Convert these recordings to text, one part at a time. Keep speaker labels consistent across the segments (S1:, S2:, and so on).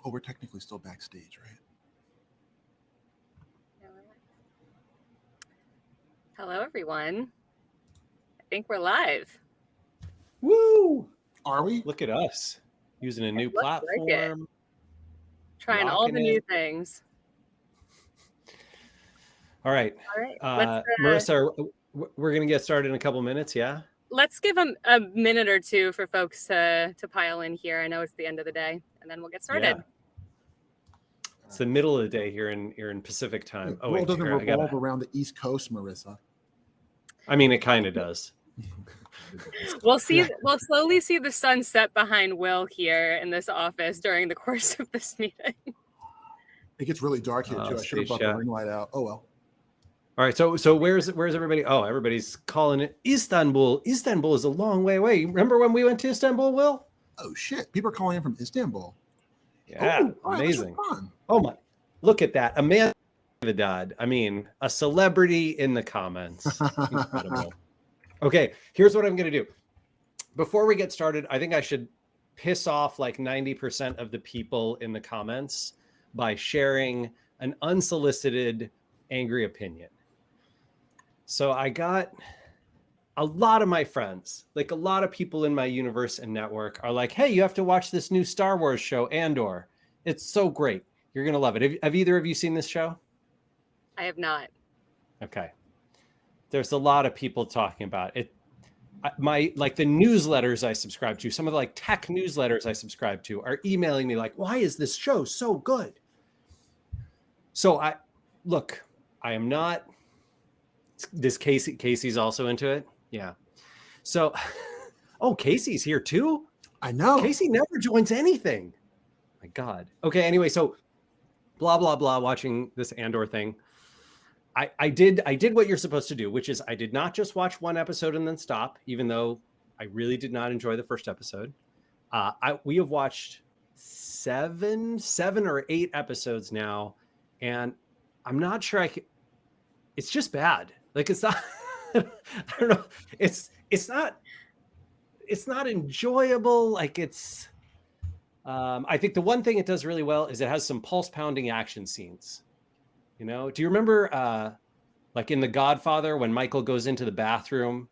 S1: Oh, we're technically still backstage, right?
S2: Hello, everyone. I think we're live.
S3: Woo!
S1: Are we?
S3: Look at us using a new
S2: Looks like
S3: platform.
S2: Trying all the new things.
S3: All right. Marissa, we're going to get started in a couple minutes, yeah?
S2: Let's give them a minute or two for folks to pile in here. I know it's the end of the day, and then we'll get started.
S3: Yeah. It's the middle of the day here in Pacific time.
S1: The world doesn't revolve around the East Coast, Marissa.
S3: I mean, it kind of does.
S2: We'll slowly see the sun set behind Will here in this office during the course of this meeting.
S1: It gets really dark here too. I should have brought the ring light out. Oh well.
S3: All right, so where's everybody? Oh, everybody's calling it Istanbul. Istanbul is a long way away. Remember when we went to Istanbul, Will?
S1: Oh shit! People are calling in from Istanbul.
S3: Yeah, amazing. Oh my, look at that. Amanda Vidad. I mean, a celebrity in the comments. Incredible. Okay, here's what I'm going to do. Before we get started, I think I should piss off like 90% of the people in the comments by sharing an unsolicited angry opinion. So I got a lot of my friends, like a lot of people in my universe and network are like, hey, you have to watch this new Star Wars show, Andor. It's so great. You're going to love it. Have either of you seen this show?
S2: I have not.
S3: Okay. There's a lot of people talking about it. The newsletters I subscribe to, some of the like tech newsletters I subscribe to are emailing me like, why is this show so good? So I am not, this Casey's also into it. Yeah. So, oh, Casey's here too.
S1: I know.
S3: Casey never joins anything. My God. Okay. Anyway, so blah, blah, blah, watching this Andor thing. I did what you're supposed to do, which is I did not just watch one episode and then stop, even though I really did not enjoy the first episode. We have watched seven or 8 episodes now, and I'm not sure it's just bad. Like it's not, I don't know. It's not enjoyable. Like it's, I think the one thing it does really well is it has some pulse pounding action scenes. You know, do you remember like in The Godfather when Michael goes into the bathroom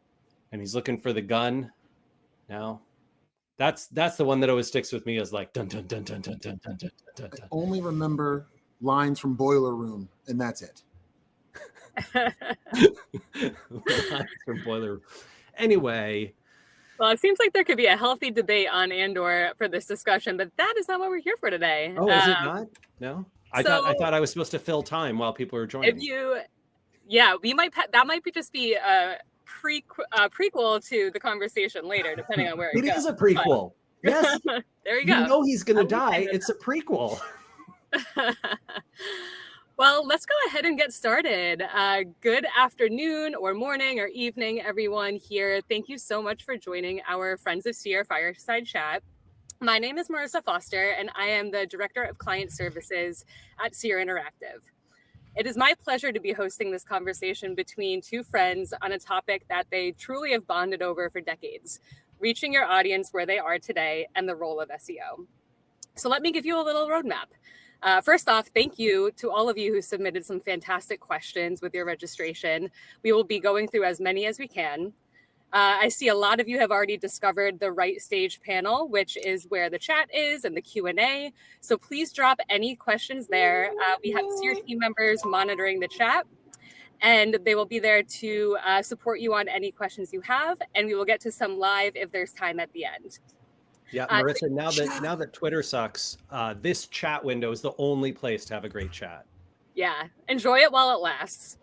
S3: and he's looking for the gun? No, that's the one that always sticks with me as like dun dun dun dun dun dun dun dun dun.
S1: I only remember lines from Boiler Room, and that's it.
S3: Lines from Boiler Room. Anyway.
S2: Well, it seems like there could be a healthy debate on Andor for this discussion, but that is not what we're here for today.
S3: Oh, is it not? No. I thought I was supposed to fill time while people were joining.
S2: We might that might just be a prequel to the conversation later, depending on where it goes.
S3: It is a prequel. But, yes.
S2: There you go.
S3: You know he's going to die. It's a prequel.
S2: Well, let's go ahead and get started. Good afternoon or morning or evening, everyone here. Thank you so much for joining our Friends of Seer Fireside Chat. My name is Marissa Foster, and I am the Director of Client Services at Seer Interactive. It is my pleasure to be hosting this conversation between two friends on a topic that they truly have bonded over for decades, reaching your audience where they are today and the role of SEO. So let me give you a little roadmap. First off, thank you to all of you who submitted some fantastic questions with your registration. We will be going through as many as we can. I see a lot of you have already discovered the Right Stage panel, which is where the chat is and the Q&A. So please drop any questions there. We have Seer team members monitoring the chat, and they will be there to support you on any questions you have. And we will get to some live if there's time at the end.
S3: Yeah, Marissa, now that Twitter sucks, this chat window is the only place to have a great chat.
S2: Yeah, enjoy it while it lasts.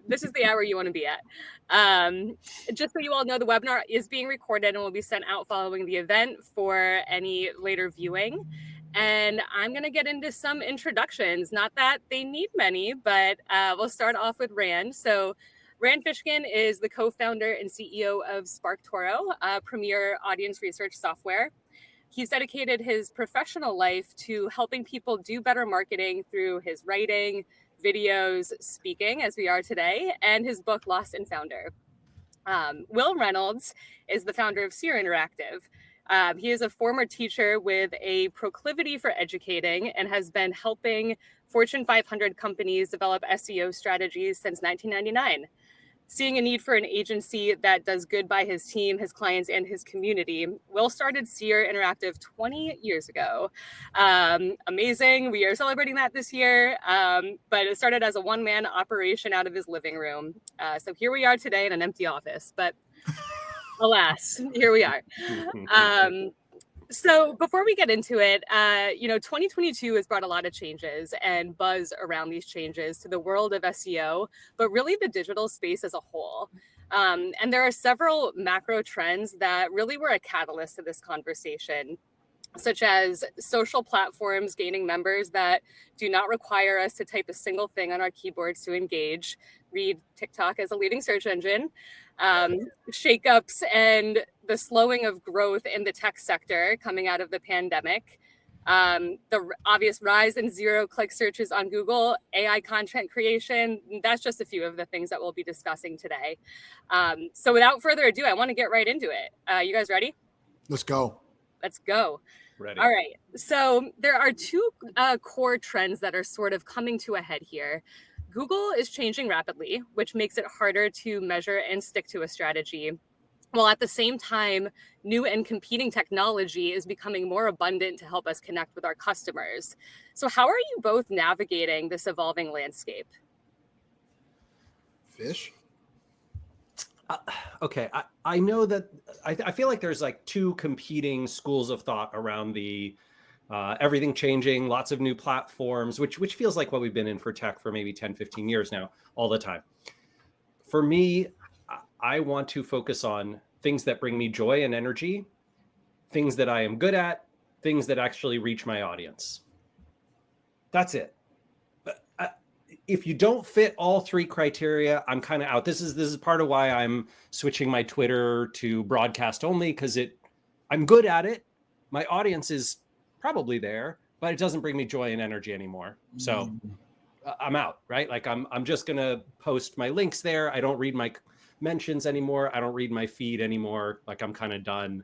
S2: This is the hour you want to be at. Just so you all know, the webinar is being recorded and will be sent out following the event for any later viewing. And I'm going to get into some introductions. Not that they need many, but we'll start off with Rand. So Rand Fishkin is the co-founder and CEO of SparkToro, a premier audience research software. He's dedicated his professional life to helping people do better marketing through his writing, videos, speaking, as we are today, and his book, Lost and Founder. Wil Reynolds is the founder of Seer Interactive. He is a former teacher with a proclivity for educating and has been helping Fortune 500 companies develop SEO strategies since 1999. Seeing a need for an agency that does good by his team, his clients, and his community, Wil started Seer Interactive 20 years ago. Amazing. We are celebrating that this year, but it started as a one-man operation out of his living room. So here we are today in an empty office, but alas, here we are. So before we get into it, 2022 has brought a lot of changes and buzz around these changes to the world of SEO, but really the digital space as a whole. And there are several macro trends that really were a catalyst to this conversation, such as social platforms gaining members that do not require us to type a single thing on our keyboards to engage. Read TikTok as a leading search engine. Shakeups and the slowing of growth in the tech sector coming out of the pandemic, the obvious rise in zero-click searches on Google, AI content creation. That's just a few of the things that we'll be discussing today. So without further ado, I want to get right into it. You guys ready?
S1: Let's go.
S2: Let's go.
S3: Ready.
S2: All right. So there are two core trends that are sort of coming to a head here. Google is changing rapidly, which makes it harder to measure and stick to a strategy. While at the same time, new and competing technology is becoming more abundant to help us connect with our customers. So how are you both navigating this evolving landscape?
S1: Fish?
S3: Okay, I know that I feel like there's like two competing schools of thought around the everything changing, lots of new platforms, which feels like what we've been in for tech for maybe 10, 15 years now, all the time. For me, I want to focus on things that bring me joy and energy, things that I am good at, things that actually reach my audience. That's it. If you don't fit all three criteria, I'm kind of out. This is part of why I'm switching my Twitter to broadcast only, because I'm good at it. My audience is probably there, but it doesn't bring me joy and energy anymore. So I'm out, right? Like I'm just gonna post my links there. I don't read my mentions anymore. I don't read my feed anymore. Like I'm kind of done.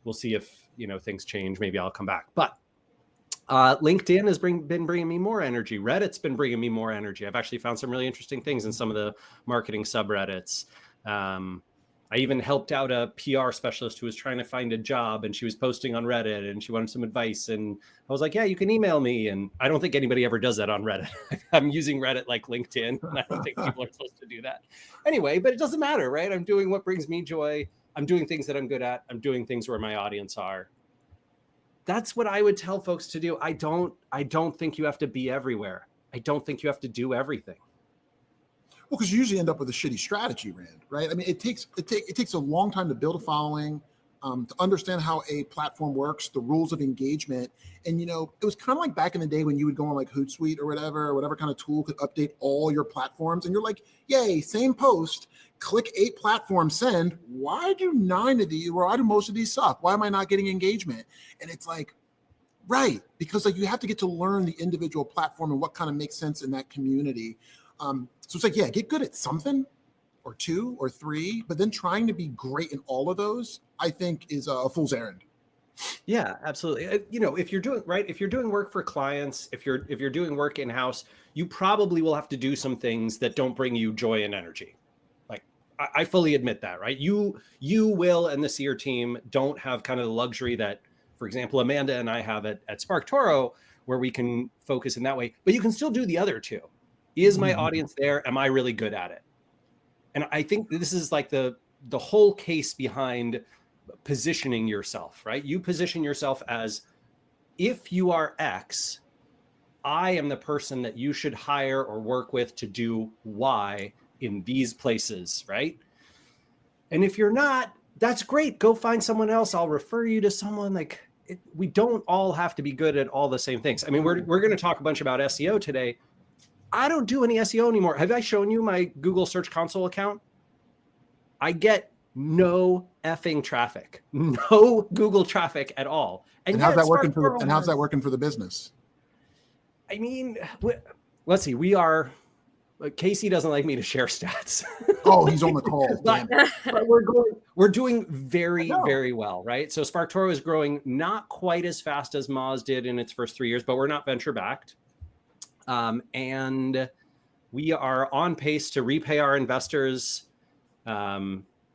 S3: We'll see if things change. Maybe I'll come back. But LinkedIn has been bringing me more energy. Reddit's been bringing me more energy. I've actually found some really interesting things in some of the marketing subreddits. I even helped out a PR specialist who was trying to find a job, and she was posting on Reddit and she wanted some advice. And I was like, yeah, you can email me. And I don't think anybody ever does that on Reddit. I'm using Reddit like LinkedIn, and I don't think people are supposed to do that. Anyway, but it doesn't matter, right? I'm doing what brings me joy. I'm doing things that I'm good at. I'm doing things where my audience are. That's what I would tell folks to do. I don't think you have to be everywhere. I don't think you have to do everything.
S1: Well, because you usually end up with a shitty strategy, Rand, right? I mean, it takes a long time to build a following, to understand how a platform works, the rules of engagement. And, it was kind of like back in the day when you would go on like Hootsuite or whatever kind of tool could update all your platforms. And you're like, yay, same post, click 8 platforms, send. Why do 9 of these, or why do most of these suck? Why am I not getting engagement? And it's like, right, because like you have to get to learn the individual platform and what kind of makes sense in that community. So it's like, yeah, get good at something or 2 or 3, but then trying to be great in all of those, I think is a fool's errand.
S3: Yeah, absolutely. If you're doing work for clients, if you're doing work in-house, you probably will have to do some things that don't bring you joy and energy. Like I fully admit that, right? You, Will, and the Seer team don't have kind of the luxury that, for example, Amanda and I have at SparkToro, where we can focus in that way, but you can still do the other two. Is my audience there? Am I really good at it? And I think this is like the whole case behind positioning yourself, right? You position yourself as, if you are X, I am the person that you should hire or work with to do Y in these places, right? And if you're not, that's great. Go find someone else. I'll refer you to someone. Like we don't all have to be good at all the same things. I mean, we're going to talk a bunch about SEO today. I don't do any SEO anymore. Have I shown you my Google Search Console account? I get no effing traffic, no Google traffic at all.
S1: And how's that working for the business?
S3: I mean, let's see. We are Casey doesn't like me to share stats.
S1: Oh, he's on the call.
S3: but we're doing very, very well, right? So SparkToro is growing not quite as fast as Moz did in its first 3 years, but we're not venture backed. And we are on pace to repay our investors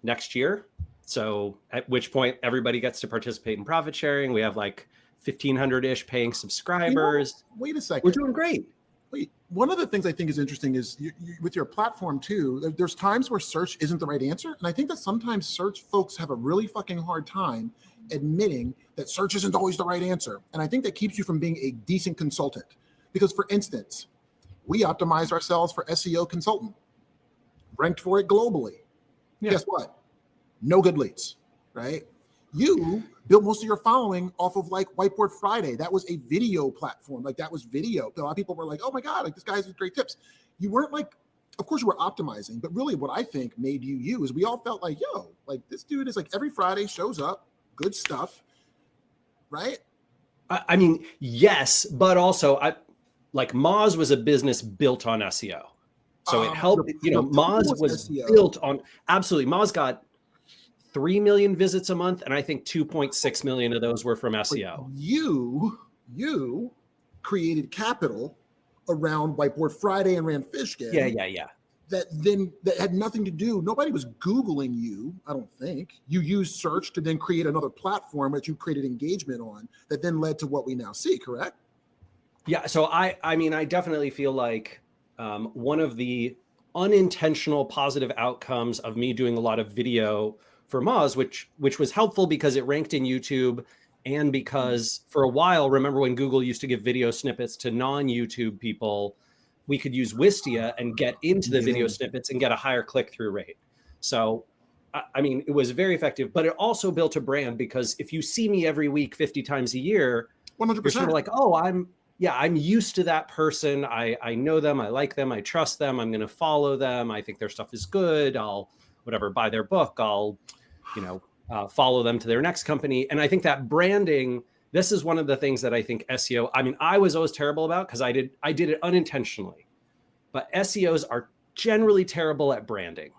S3: next year. So at which point everybody gets to participate in profit sharing. We have like 1,500-ish paying subscribers.
S1: Wait a second.
S3: We're doing great.
S1: Wait, one of the things I think is interesting is you, with your platform too, there's times where search isn't the right answer. And I think that sometimes search folks have a really fucking hard time admitting that search isn't always the right answer. And I think that keeps you from being a decent consultant. Because for instance, we optimized ourselves for SEO consultant, ranked for it globally. Yeah. Guess what? No good leads, right? You built most of your following off of like Whiteboard Friday. That was a video platform. Like that was video. A lot of people were like, oh my God, like this guy has great tips. You weren't like, of course you were optimizing, but really what I think made you is we all felt like, yo, like this dude is like every Friday shows up, good stuff, right?
S3: I mean, yes, but also like Moz was a business built on SEO. So it helped, Moz was SEO. Built on, absolutely. Moz got 3 million visits a month, and I think 2.6 million of those were from SEO.
S1: But you created capital around Whiteboard Friday and Rand Fishkin.
S3: Yeah.
S1: That had nothing to do. Nobody was Googling you, I don't think. You used search to then create another platform that you created engagement on that then led to what we now see, correct?
S3: Yeah, so I mean, I definitely feel like one of the unintentional positive outcomes of me doing a lot of video for Moz, which was helpful because it ranked in YouTube, and because for a while, remember when Google used to give video snippets to non-YouTube people, we could use Wistia and get into the video snippets and get a higher click-through rate. So, I mean, it was very effective, but it also built a brand, because if you see me every week 50 times a year,
S1: 100%.
S3: You're sort of like, oh, I'm used to that person. I know them. I like them. I trust them. I'm going to follow them. I think their stuff is good. I'll buy their book. I'll, follow them to their next company. And I think that branding, this is one of the things that I think SEO, I mean, I was always terrible about because I did it unintentionally, but SEOs are generally terrible at branding.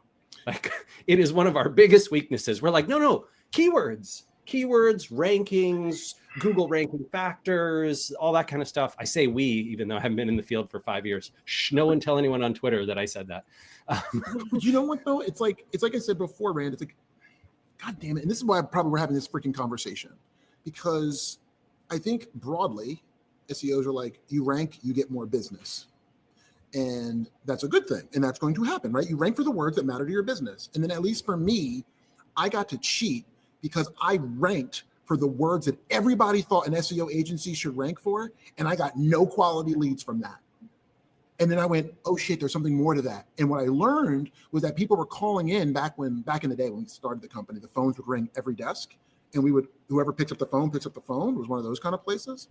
S3: Like it is one of our biggest weaknesses. We're like, no, keywords, rankings, Google ranking factors, all that kind of stuff. I say we, even though I haven't been in the field for 5 years. Shh, no one tell anyone on Twitter that I said that.
S1: But you know what though? It's like I said before, Rand. It's like, God damn it! And this is why probably we're having this freaking conversation, because I think broadly, SEOs are like, you rank, you get more business, and that's a good thing, and that's going to happen, right? You rank for the words that matter to your business, and then at least for me, I got to cheat because I ranked for the words that everybody thought an SEO agency should rank for, and I got no quality leads from that. And then I went, oh shit, there's something more to that. And what I learned was that people were calling in back in the day when we started the company, the phones would ring every desk, and whoever picks up the phone. It was one of those kind of places.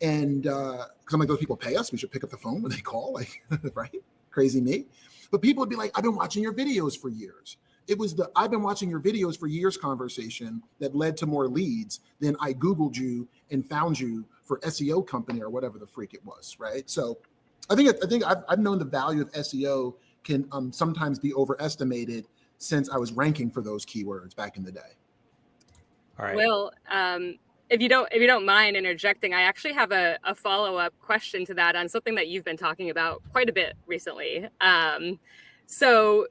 S1: And because I'm like, those people pay us, we should pick up the phone when they call, like, right? Crazy me. But people would be like, I've been watching your videos for years. It was the I've been watching your videos for years conversation that led to more leads than I Googled you and found you for SEO company or whatever the freak it was, right? So I think I've known the value of SEO can sometimes be overestimated since I was ranking for those keywords back in the day.
S3: All right.
S2: Will, if you don't mind interjecting, I actually have a follow-up question to that on something that you've been talking about quite a bit recently. So,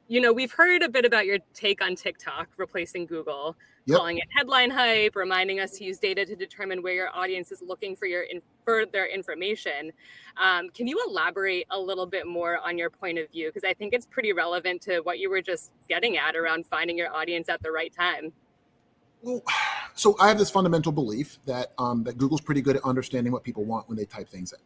S2: we've heard a bit about your take on TikTok replacing Google, calling it headline hype, reminding us to use data to determine where your audience is looking for their information. Can you elaborate a little bit more on your point of view? Because I think it's pretty relevant to what you were just getting at around finding your audience at the right time.
S1: Well, so I have this fundamental belief that that Google's pretty good at understanding what people want when they type things in.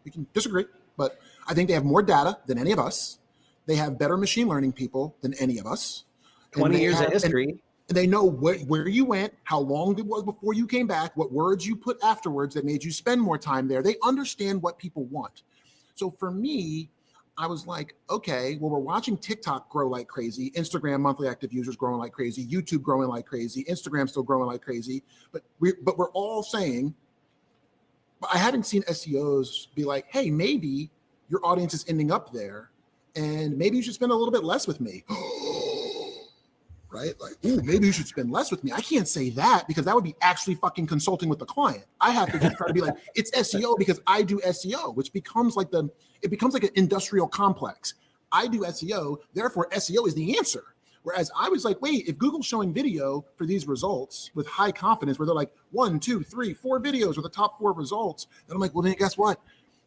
S1: We can disagree, but I think they have more data than any of us. They have better machine learning people than any of us.
S3: 20 years of history.
S1: And they know where you went, how long it was before you came back, what words you put afterwards that made you spend more time there. They understand what people want. So for me, I was like, okay, well, we're watching TikTok grow like crazy, Instagram monthly active users growing like crazy, YouTube growing like crazy, Instagram still growing like crazy. But we're all saying, but I haven't seen SEOs be like, hey, maybe your audience is ending up there, and maybe you should spend a little bit less with me. Right? Like, ooh, maybe you should spend less with me. I can't say that because that would be actually fucking consulting with the client. I have to just try to be like, it's SEO because I do SEO, which becomes like an industrial complex. I do SEO, therefore SEO is the answer. Whereas I was like, wait, if Google's showing video for these results with high confidence, where they're like 1, 2, 3, 4 videos are the top 4 results, then I'm like, well, then guess what?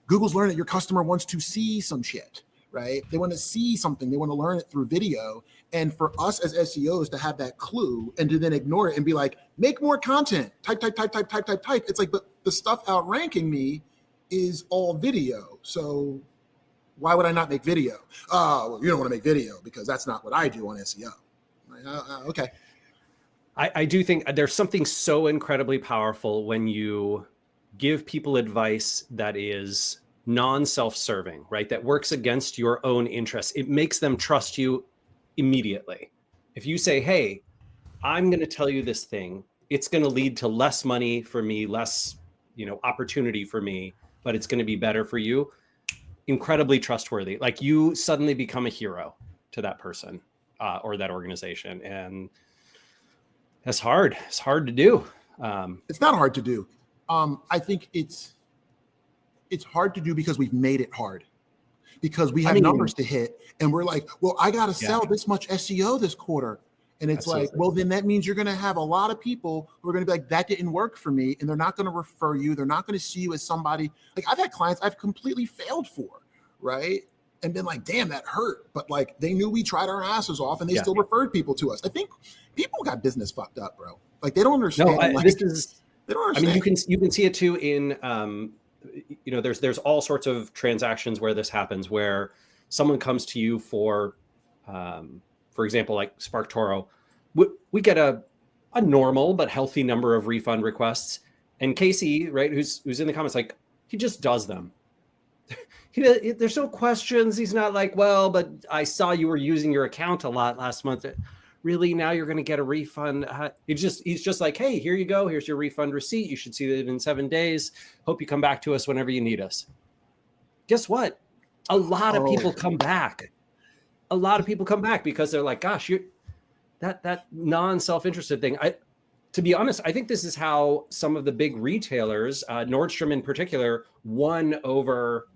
S1: Google's learning that your customer wants to see some shit, right? They want to see something. They want to learn it through video. And for us as SEOs to have that clue and to then ignore it and be like, make more content, type. It's like, but the stuff outranking me is all video. So why would I not make video? Oh, well, you don't want to make video because that's not what I do on SEO. Like, okay.
S3: I do think there's something so incredibly powerful when you give people advice that is non-self-serving, right? That works against your own interests. It makes them trust you immediately. If you say, hey, I'm going to tell you this thing, it's going to lead to less money for me, less, opportunity for me, but it's going to be better for you. Incredibly trustworthy. Like you suddenly become a hero to that person or that organization. And that's hard. It's hard to do.
S1: It's not hard to do. I think it's hard to do because we've made it hard. Because we have numbers to hit and we're like, well, I got to sell this much SEO this quarter. And it's like, well, then that means you're going to have a lot of people who are going to be like, that didn't work for me. And they're not going to refer you. They're not going to see you as somebody. Like I've had clients I've completely failed for, right? And been like, damn, that hurt. But like, they knew we tried our asses off and they still referred people to us. I think people got business fucked up, bro. Like they don't understand.
S3: No,
S1: they don't understand.
S3: I mean, you can see it too in, there's all sorts of transactions where this happens, where someone comes to you for example, like SparkToro, we get a normal but healthy number of refund requests, and Casey, right, who's in the comments, like he just does them. There's no questions. He's not like, well, but I saw you were using your account a lot last month. Really, now you're going to get a refund. He's just like, hey, here you go. Here's your refund receipt. You should see that in 7 days. Hope you come back to us whenever you need us. Guess what? A lot of people come back. A lot of people come back because they're like, gosh, that non-self-interested thing. To be honest, I think this is how some of the big retailers, Nordstrom in particular, won over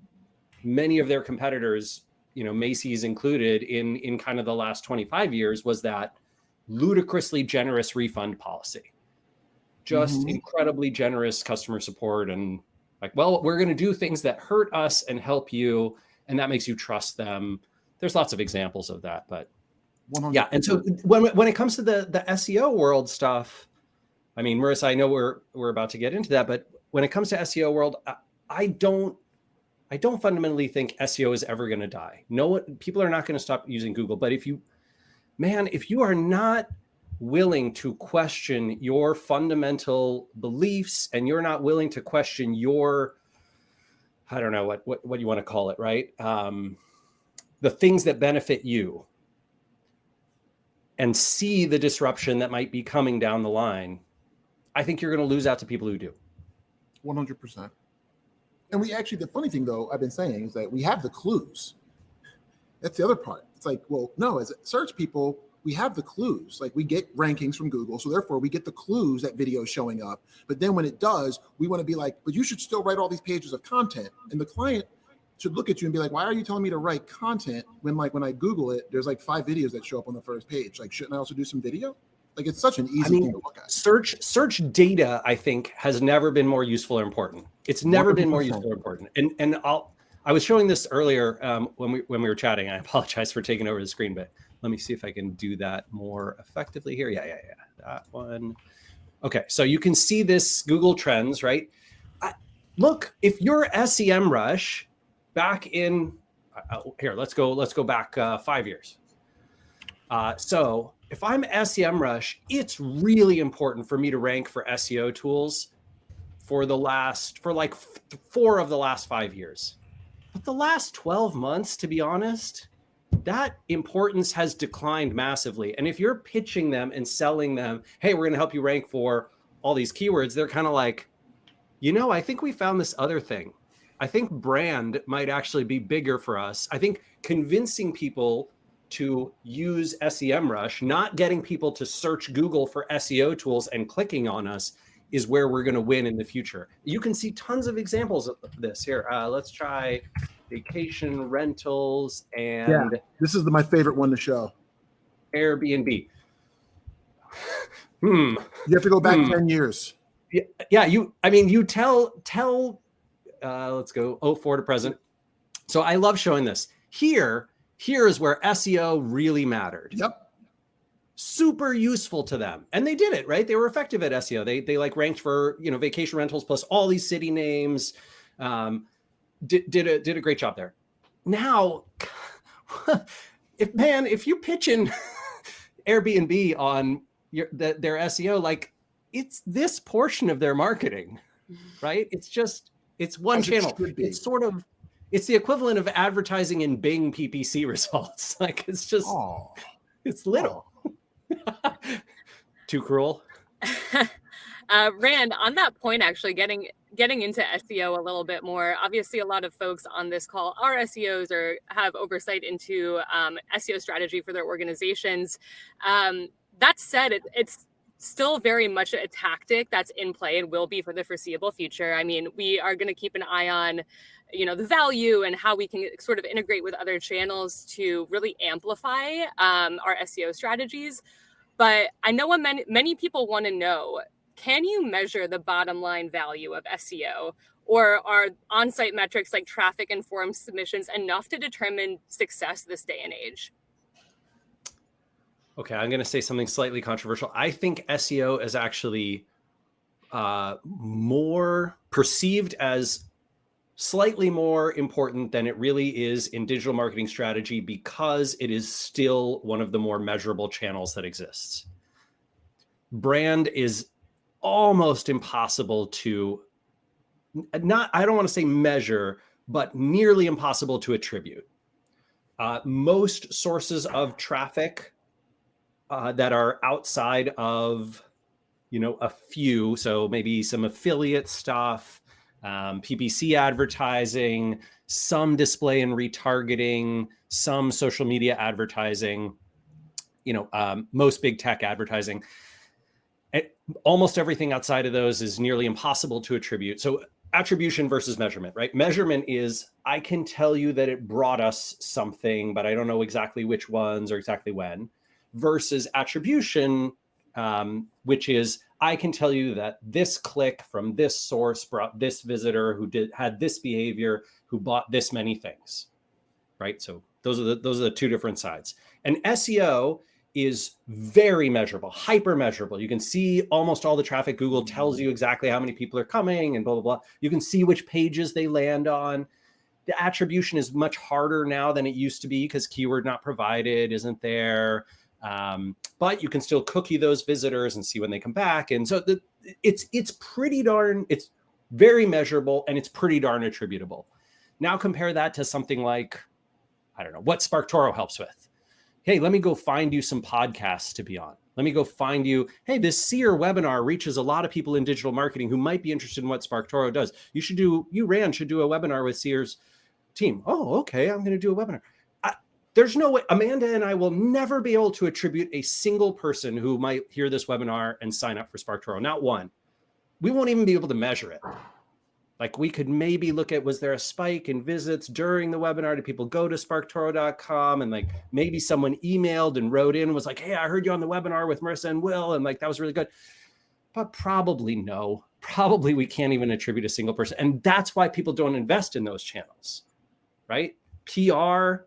S3: many of their competitors, Macy's included, in kind of the last 25 years, was that ludicrously generous refund policy. Just incredibly generous customer support, and like, well, we're going to do things that hurt us and help you, and that makes you trust them. There's lots of examples of that, but 100%. Yeah. And so when it comes to the SEO world stuff, I mean, Marissa, I know we're about to get into that, but when it comes to SEO world, I don't fundamentally think SEO is ever going to die. No, people are not going to stop using Google. But if you are not willing to question your fundamental beliefs, and you're not willing to question your, I don't know what you want to call it, right? The things that benefit you, and see the disruption that might be coming down the line, I think you're going to lose out to people who do.
S1: 100%. And the funny thing though, I've been saying, is that we have the clues. That's the other part. It's like, well, no, as search people, we have the clues. Like we get rankings from Google. So therefore we get the clues that video is showing up. But then when it does, we want to be like, but you should still write all these pages of content. And the client should look at you and be like, why are you telling me to write content when when I Google it, there's like 5 videos that show up on the first page? Like, shouldn't I also do some video? Like, it's such an easy thing to look at.
S3: Search data, I think, has never been more useful or important. It's never 100%. Been more useful or important. And I was showing this earlier when we were chatting. I apologize for taking over the screen, but let me see if I can do that more effectively here. Yeah. That one. Okay, so you can see this Google Trends, right? Look, if you're SEMrush back in here, let's go back 5 years. So if I'm SEMrush, it's really important for me to rank for SEO tools for like 4 of the last 5 years. But the last 12 months, to be honest, that importance has declined massively. And if you're pitching them and selling them, hey, we're going to help you rank for all these keywords, they're kind of like, I think we found this other thing. I think brand might actually be bigger for us. I think convincing people to use SEMrush, not getting people to search Google for SEO tools and clicking on us, is where we're going to win in the future. You can see tons of examples of this here. Let's try vacation rentals and
S1: this is my favorite one to show.
S3: Airbnb.
S1: You have to go back 10 years.
S3: Yeah. You tell, let's go 04 to present. So I love showing this. Here is where SEO really mattered.
S1: Yep.
S3: Super useful to them. And they did it, right? They were effective at SEO. They like ranked for, vacation rentals plus all these city names. Did a great job there. Now, if you pitch in Airbnb on their SEO, like it's this portion of their marketing, right? It's one channel. It's the equivalent of advertising in Bing PPC results. Like it's little. Too cruel.
S2: Rand, on that point, actually getting into SEO a little bit more, obviously a lot of folks on this call are SEOs or have oversight into SEO strategy for their organizations. That said, it's still very much a tactic that's in play and will be for the foreseeable future. I mean, we are going to keep an eye on, the value and how we can sort of integrate with other channels to really amplify our SEO strategies. But I know what many people want to know, can you measure the bottom line value of SEO? Or are on-site metrics like traffic and forum submissions enough to determine success this day and age?
S3: Okay, I'm going to say something slightly controversial. I think SEO is actually more perceived as slightly more important than it really is in digital marketing strategy because it is still one of the more measurable channels that exists. Brand is almost impossible to I don't want to say measure, but nearly impossible to attribute. Most sources of traffic that are outside of, a few, so maybe some affiliate stuff, PPC advertising, some display and retargeting, some social media advertising, most big tech advertising. Almost everything outside of those is nearly impossible to attribute. So attribution versus measurement, right? Measurement is, I can tell you that it brought us something, but I don't know exactly which ones or exactly when, versus attribution, which is, I can tell you that this click from this source brought this visitor who had this behavior, who bought this many things, right? So those are the two different sides. And SEO is very measurable, hyper measurable. You can see almost all the traffic. Google tells you exactly how many people are coming and blah, blah, blah. You can see which pages they land on. The attribution is much harder now than it used to be because keyword not provided isn't there. But you can still cookie those visitors and see when they come back. And so it's very measurable and it's pretty darn attributable. Now compare that to something like, I don't know, what SparkToro helps with. Hey, let me go find you some podcasts to be on. Let me go find you, hey, this Seer webinar reaches a lot of people in digital marketing who might be interested in what SparkToro does. Rand, should do a webinar with Seer's team. Oh, okay, I'm going to do a webinar. There's no way, Amanda and I will never be able to attribute a single person who might hear this webinar and sign up for SparkToro, not one. We won't even be able to measure it. Like we could maybe look at, was there a spike in visits during the webinar? Did people go to sparktoro.com? And like maybe someone emailed and wrote in and was like, hey, I heard you on the webinar with Marissa and Will. And like, that was really good. But probably no, probably we can't even attribute a single person. And that's why people don't invest in those channels, right? PR,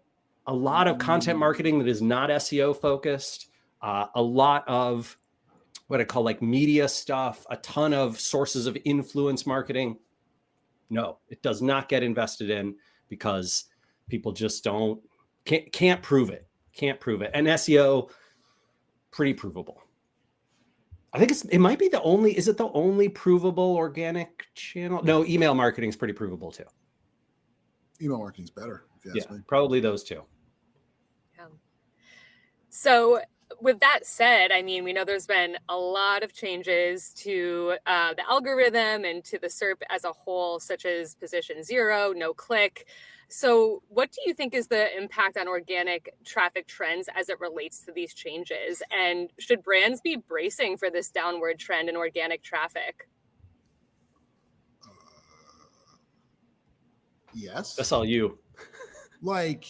S3: a lot of content marketing that is not SEO focused, a lot of what I call like media stuff, a ton of sources of influence marketing. No, it does not get invested in because people just can't prove it. Can't prove it. And SEO, pretty provable. I think it might be is it the only provable organic channel? No, email marketing is pretty provable too.
S1: Email marketing is better. If you ask me.
S3: Probably those two.
S2: So with that said, I mean, we know there's been a lot of changes to the algorithm and to the SERP as a whole, such as position 0, no click. So what do you think is the impact on organic traffic trends as it relates to these changes? And should brands be bracing for this downward trend in organic traffic?
S1: Yes.
S3: That's all you.
S1: Like,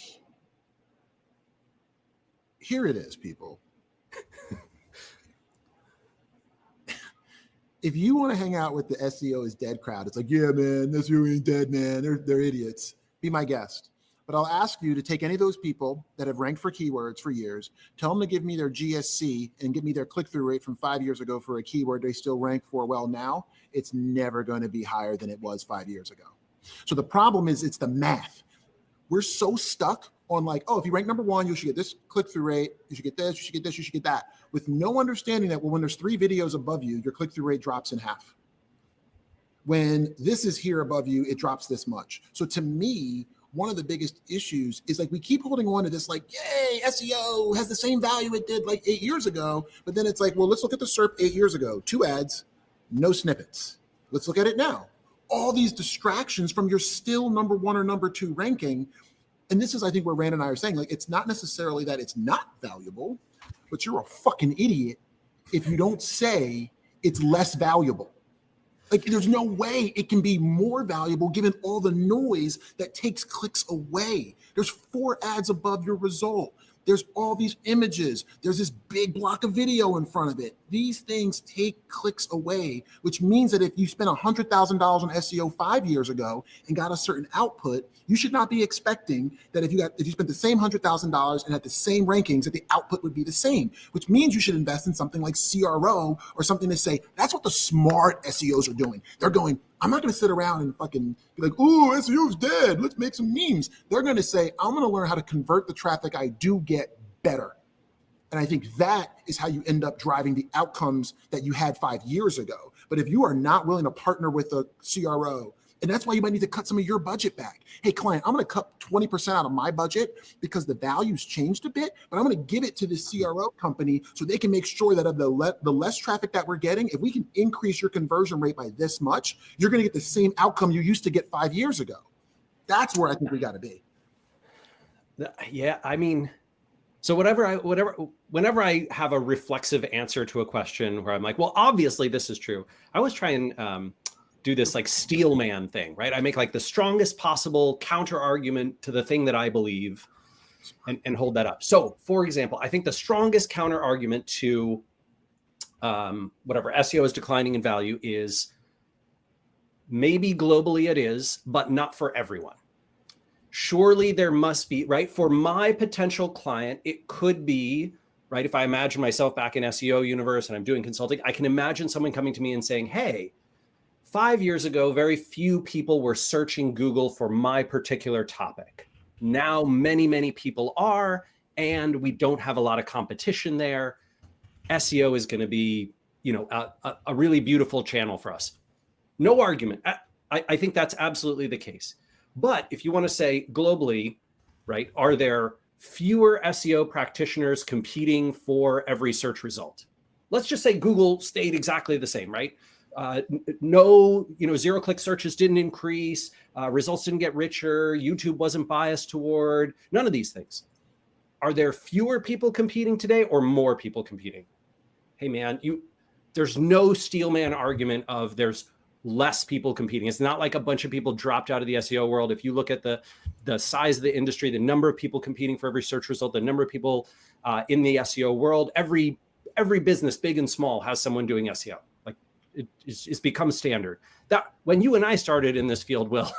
S1: here it is, people. If you want to hang out with the SEO is dead crowd, it's like, yeah, man, SEO ain't dead, man. They're idiots. Be my guest. But I'll ask you to take any of those people that have ranked for keywords for years, tell them to give me their GSC and give me their click-through rate from 5 years ago for a keyword they still rank for well now. It's never going to be higher than it was 5 years ago. So the problem is it's the math. We're so stuck on like, oh, if you rank number 1, you should get this click-through rate, you should get this, you should get this, you should get that, with no understanding that, well, when there's 3 videos above you, your click-through rate drops in half. When this is here above you, it drops this much. So to me, one of the biggest issues is like we keep holding on to this like, yay, SEO has the same value it did like 8 years ago. But then it's like, well, let's look at the SERP 8 years ago. 2 ads, no snippets. Let's look at it now. All these distractions from your still number 1 or number 2 ranking. And this is, I think, where Rand and I are saying, like, it's not necessarily that it's not valuable, but you're a fucking idiot if you don't say it's less valuable. Like, there's no way it can be more valuable given all the noise that takes clicks away. There's 4 ads above your result. There's all these images. There's this big block of video in front of it. These things take clicks away, which means that if you spent $100,000 on SEO 5 years ago and got a certain output, you should not be expecting that if you spent the same $100,000 and had the same rankings, that the output would be the same, which means you should invest in something like CRO or something to say, that's what the smart SEOs are doing. They're going, I'm not going to sit around and fucking be like, ooh, SEO's dead. Let's make some memes. They're going to say, I'm going to learn how to convert the traffic I do get better. And I think that is how you end up driving the outcomes that you had 5 years ago. But if you are not willing to partner with a CRO, and that's why you might need to cut some of your budget back. Hey, client, I'm going to cut 20% out of my budget because the value's changed a bit, but I'm going to give it to the CRO company so they can make sure that of the less traffic that we're getting, if we can increase your conversion rate by this much, you're going to get the same outcome you used to get 5 years ago. That's where I think we got to be.
S3: Yeah, I mean, so whenever I have a reflexive answer to a question where I'm like, well, obviously this is true, I always try and do this like steel man thing, right? I make like the strongest possible counter argument to the thing that I believe and hold that up. So for example, I think the strongest counter argument to whatever SEO is declining in value is maybe globally it is, but not for everyone. Surely there must be, right? For my potential client, it could be, right? If I imagine myself back in SEO universe and I'm doing consulting, I can imagine someone coming to me and saying, hey, 5 years ago, very few people were searching Google for my particular topic. Now, many, many people are, and we don't have a lot of competition there. SEO is going to be, a really beautiful channel for us. No argument. I think that's absolutely the case. But if you want to say globally, right, are there fewer SEO practitioners competing for every search result? Let's just say Google stayed exactly the same, right? No, zero-click searches didn't increase, results didn't get richer, YouTube wasn't biased toward, none of these things. Are there fewer people competing today or more people competing? Hey man, there's no steelman argument of there's less people competing. It's not like a bunch of people dropped out of the SEO world. If you look at the size of the industry, the number of people competing for every search result, the number of people in the SEO world, every business, big and small, has someone doing SEO. It's become standard. That when you and I started in this field, Will,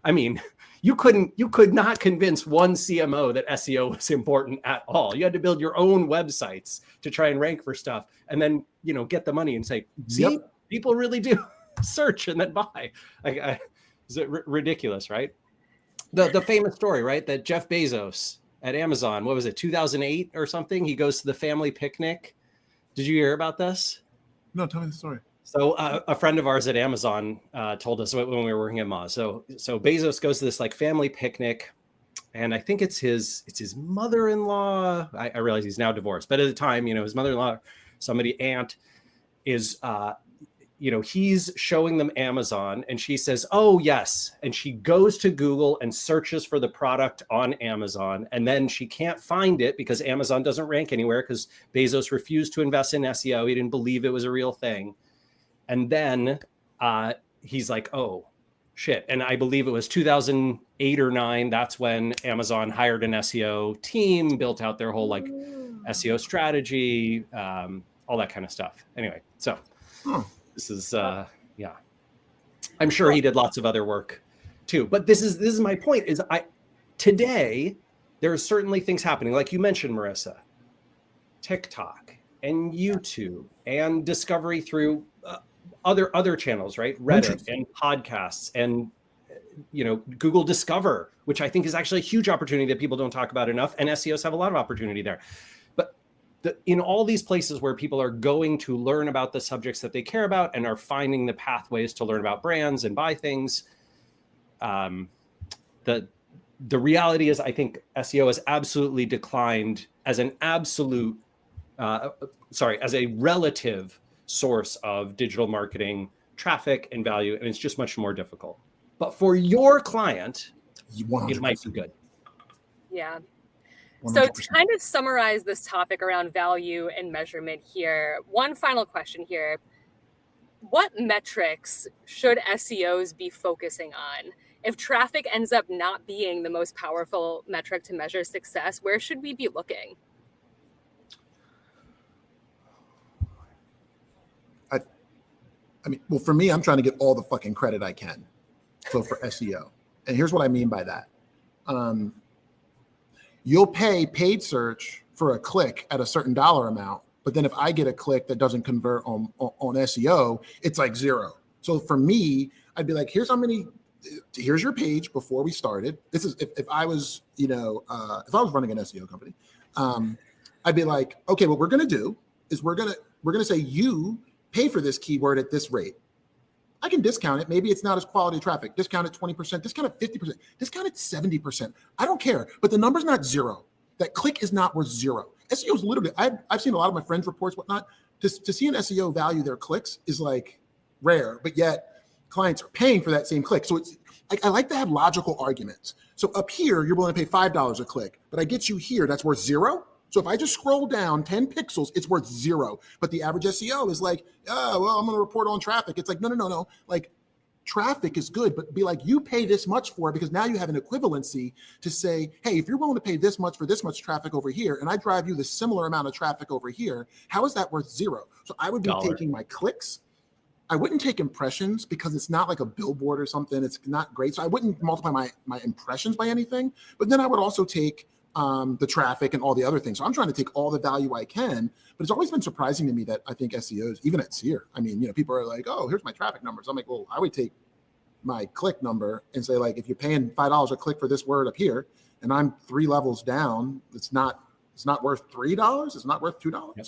S3: I mean, you could not convince one CMO that SEO was important at all. You had to build your own websites to try and rank for stuff, and then get the money and say, see, people really do search and then buy. Is it ridiculous, right? The famous story, right? That Jeff Bezos at Amazon, what was it, 2008 or something? He goes to the family picnic. Did you hear about this?
S1: No, tell me the story.
S3: So a friend of ours at Amazon told us when we were working at Moz. So Bezos goes to this like family picnic, and I think it's his mother-in-law. I realize he's now divorced, but at the time, his mother-in-law, somebody aunt, is he's showing them Amazon, and she says, "Oh yes," and she goes to Google and searches for the product on Amazon, and then she can't find it because Amazon doesn't rank anywhere because Bezos refused to invest in SEO. He didn't believe it was a real thing, and then he's like, "Oh shit!" And I believe it was 2008 or 9. That's when Amazon hired an SEO team, built out their whole SEO strategy, all that kind of stuff. Anyway, so. This is, I'm sure he did lots of other work too, but this is my point is today, there are certainly things happening. Like you mentioned, Marissa, TikTok and YouTube and discovery through other channels, right? Reddit and podcasts and, Google Discover, which I think is actually a huge opportunity that people don't talk about enough. And SEOs have a lot of opportunity there. In all these places where people are going to learn about the subjects that they care about and are finding the pathways to learn about brands and buy things, the reality is I think SEO has absolutely declined as an absolute, as a relative source of digital marketing traffic and value, and it's just much more difficult. But for your client, it might be good.
S2: Yeah.
S1: 100%.
S2: So to kind of summarize this topic around value and measurement here, one final question here. What metrics should SEOs be focusing on? If traffic ends up not being the most powerful metric to measure success, where should we be looking?
S1: Well, for me, I'm trying to get all the fucking credit I can. So for SEO. And here's what I mean by that. You'll pay paid search for a click at a certain dollar amount, but then if I get a click that doesn't convert on SEO, it's like zero. So for me, I'd be like, here's your page before we started. This is if I was, if I was running an SEO company, I'd be like, okay, what we're gonna do is we're gonna say you pay for this keyword at this rate. I can discount it. Maybe it's not as quality traffic. Discount it 20%, discount it 50%, discount it 70%. I don't care, but the number's not zero. That click is not worth zero. SEO is literally, I've seen a lot of my friends' reports, whatnot. To see an SEO value their clicks is like rare, but yet clients are paying for that same click. So it's like, I like to have logical arguments. So up here, you're willing to pay $5 a click, but I get you here, that's worth zero. So if I just scroll down 10 pixels, it's worth zero. But the average SEO is like, oh, well, I'm going to report on traffic. It's like, no. Like traffic is good, but be like, you pay this much for it because now you have an equivalency to say, hey, if you're willing to pay this much for this much traffic over here, and I drive you the similar amount of traffic over here, how is that worth zero? So I would be taking my clicks. I wouldn't take impressions because it's not like a billboard or something. It's not great. So I wouldn't multiply my impressions by anything, but then I would also take the traffic and all the other things. So I'm trying to take all the value I can, but it's always been surprising to me that I think SEOs, even at Seer, people are like, oh, here's my traffic numbers. I'm like, well, I would take my click number and say, like, if you're paying $5 a click for this word up here, and I'm 3 levels down, it's not worth $3. It's not worth $2.
S3: Yep.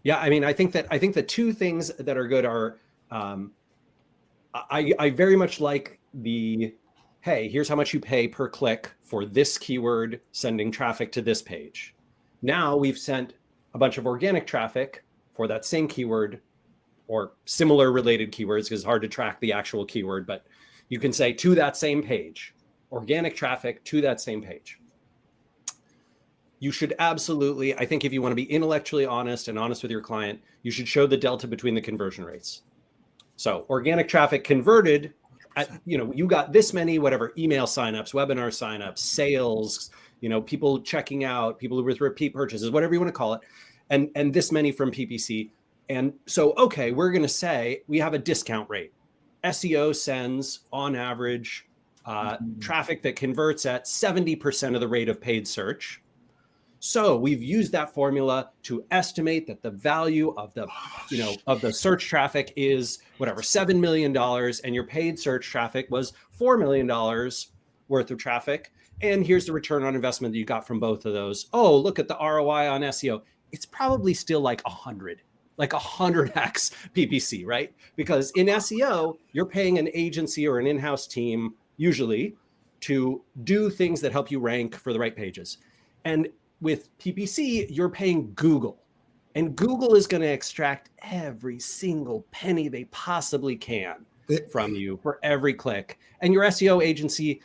S3: Yeah. I think the two things that are good are, I very much like the, hey, here's how much you pay per click for this keyword sending traffic to this page. Now we've sent a bunch of organic traffic for that same keyword or similar related keywords, because it's hard to track the actual keyword, but you can say to that same page, organic traffic to that same page. You should absolutely, I think if you want to be intellectually honest and honest with your client, you should show the delta between the conversion rates. So organic traffic converted, you got this many, whatever, email signups, webinar signups, sales, people checking out, people with repeat purchases, whatever you want to call it, and this many from PPC. And so, okay, we're going to say we have a discount rate. SEO sends on average traffic that converts at 70% of the rate of paid search. So we've used that formula to estimate that the value of the, of the search traffic is whatever, $7 million, and your paid search traffic was $4 million worth of traffic. And here's the return on investment that you got from both of those. Oh, look at the ROI on SEO. It's probably still like 100x PPC, right? Because in SEO, you're paying an agency or an in-house team usually to do things that help you rank for the right pages. And with PPC, you're paying Google. And Google is going to extract every single penny they possibly can from you for every click. And your SEO agency,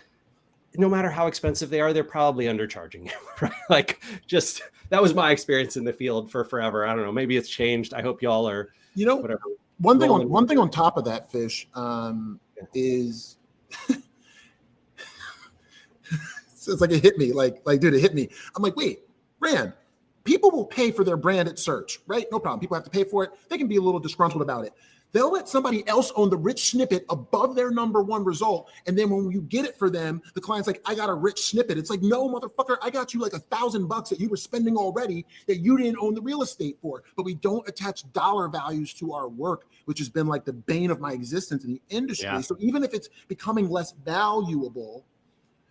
S3: no matter how expensive they are, they're probably undercharging you, right? Like, just, that was my experience in the field for forever. I don't know, maybe it's changed. I hope y'all are, whatever.
S1: One thing on top of that, Fish, is it's like it hit me, like dude, it hit me. I'm like, wait, Rand, people will pay for their branded search, right? No problem. People have to pay for it. They can be a little disgruntled about it. They'll let somebody else own the rich snippet above their number one result. And then when you get it for them, the client's like, I got a rich snippet. It's like, no, motherfucker, I got you like $1,000 that you were spending already that you didn't own the real estate for. But we don't attach dollar values to our work, which has been like the bane of my existence in the industry. Yeah. So even if it's becoming less valuable,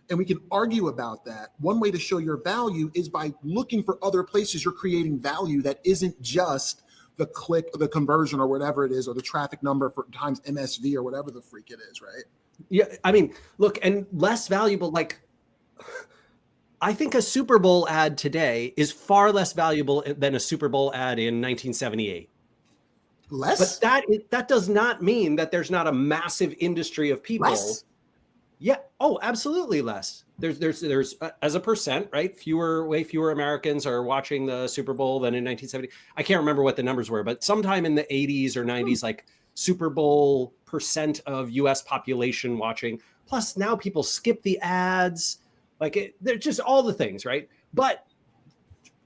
S1: and we can argue about that, one way to show your value is by looking for other places you're creating value that isn't just the click, or the conversion, or whatever it is, or the traffic number for times MSV or whatever the freak it is, right?
S3: Yeah, I mean, look, and less valuable, like, I think a Super Bowl ad today is far less valuable than a Super Bowl ad in 1978.
S1: Less?
S3: But that does not mean that there's not a massive industry of people.
S1: Less?
S3: Yeah. Oh, absolutely less. There's as a percent, right? Way fewer Americans are watching the Super Bowl than in 1970. I can't remember what the numbers were, but sometime in the 80s or 90s, like Super Bowl percent of US population watching. Plus now people skip the ads. They're just all the things, right? But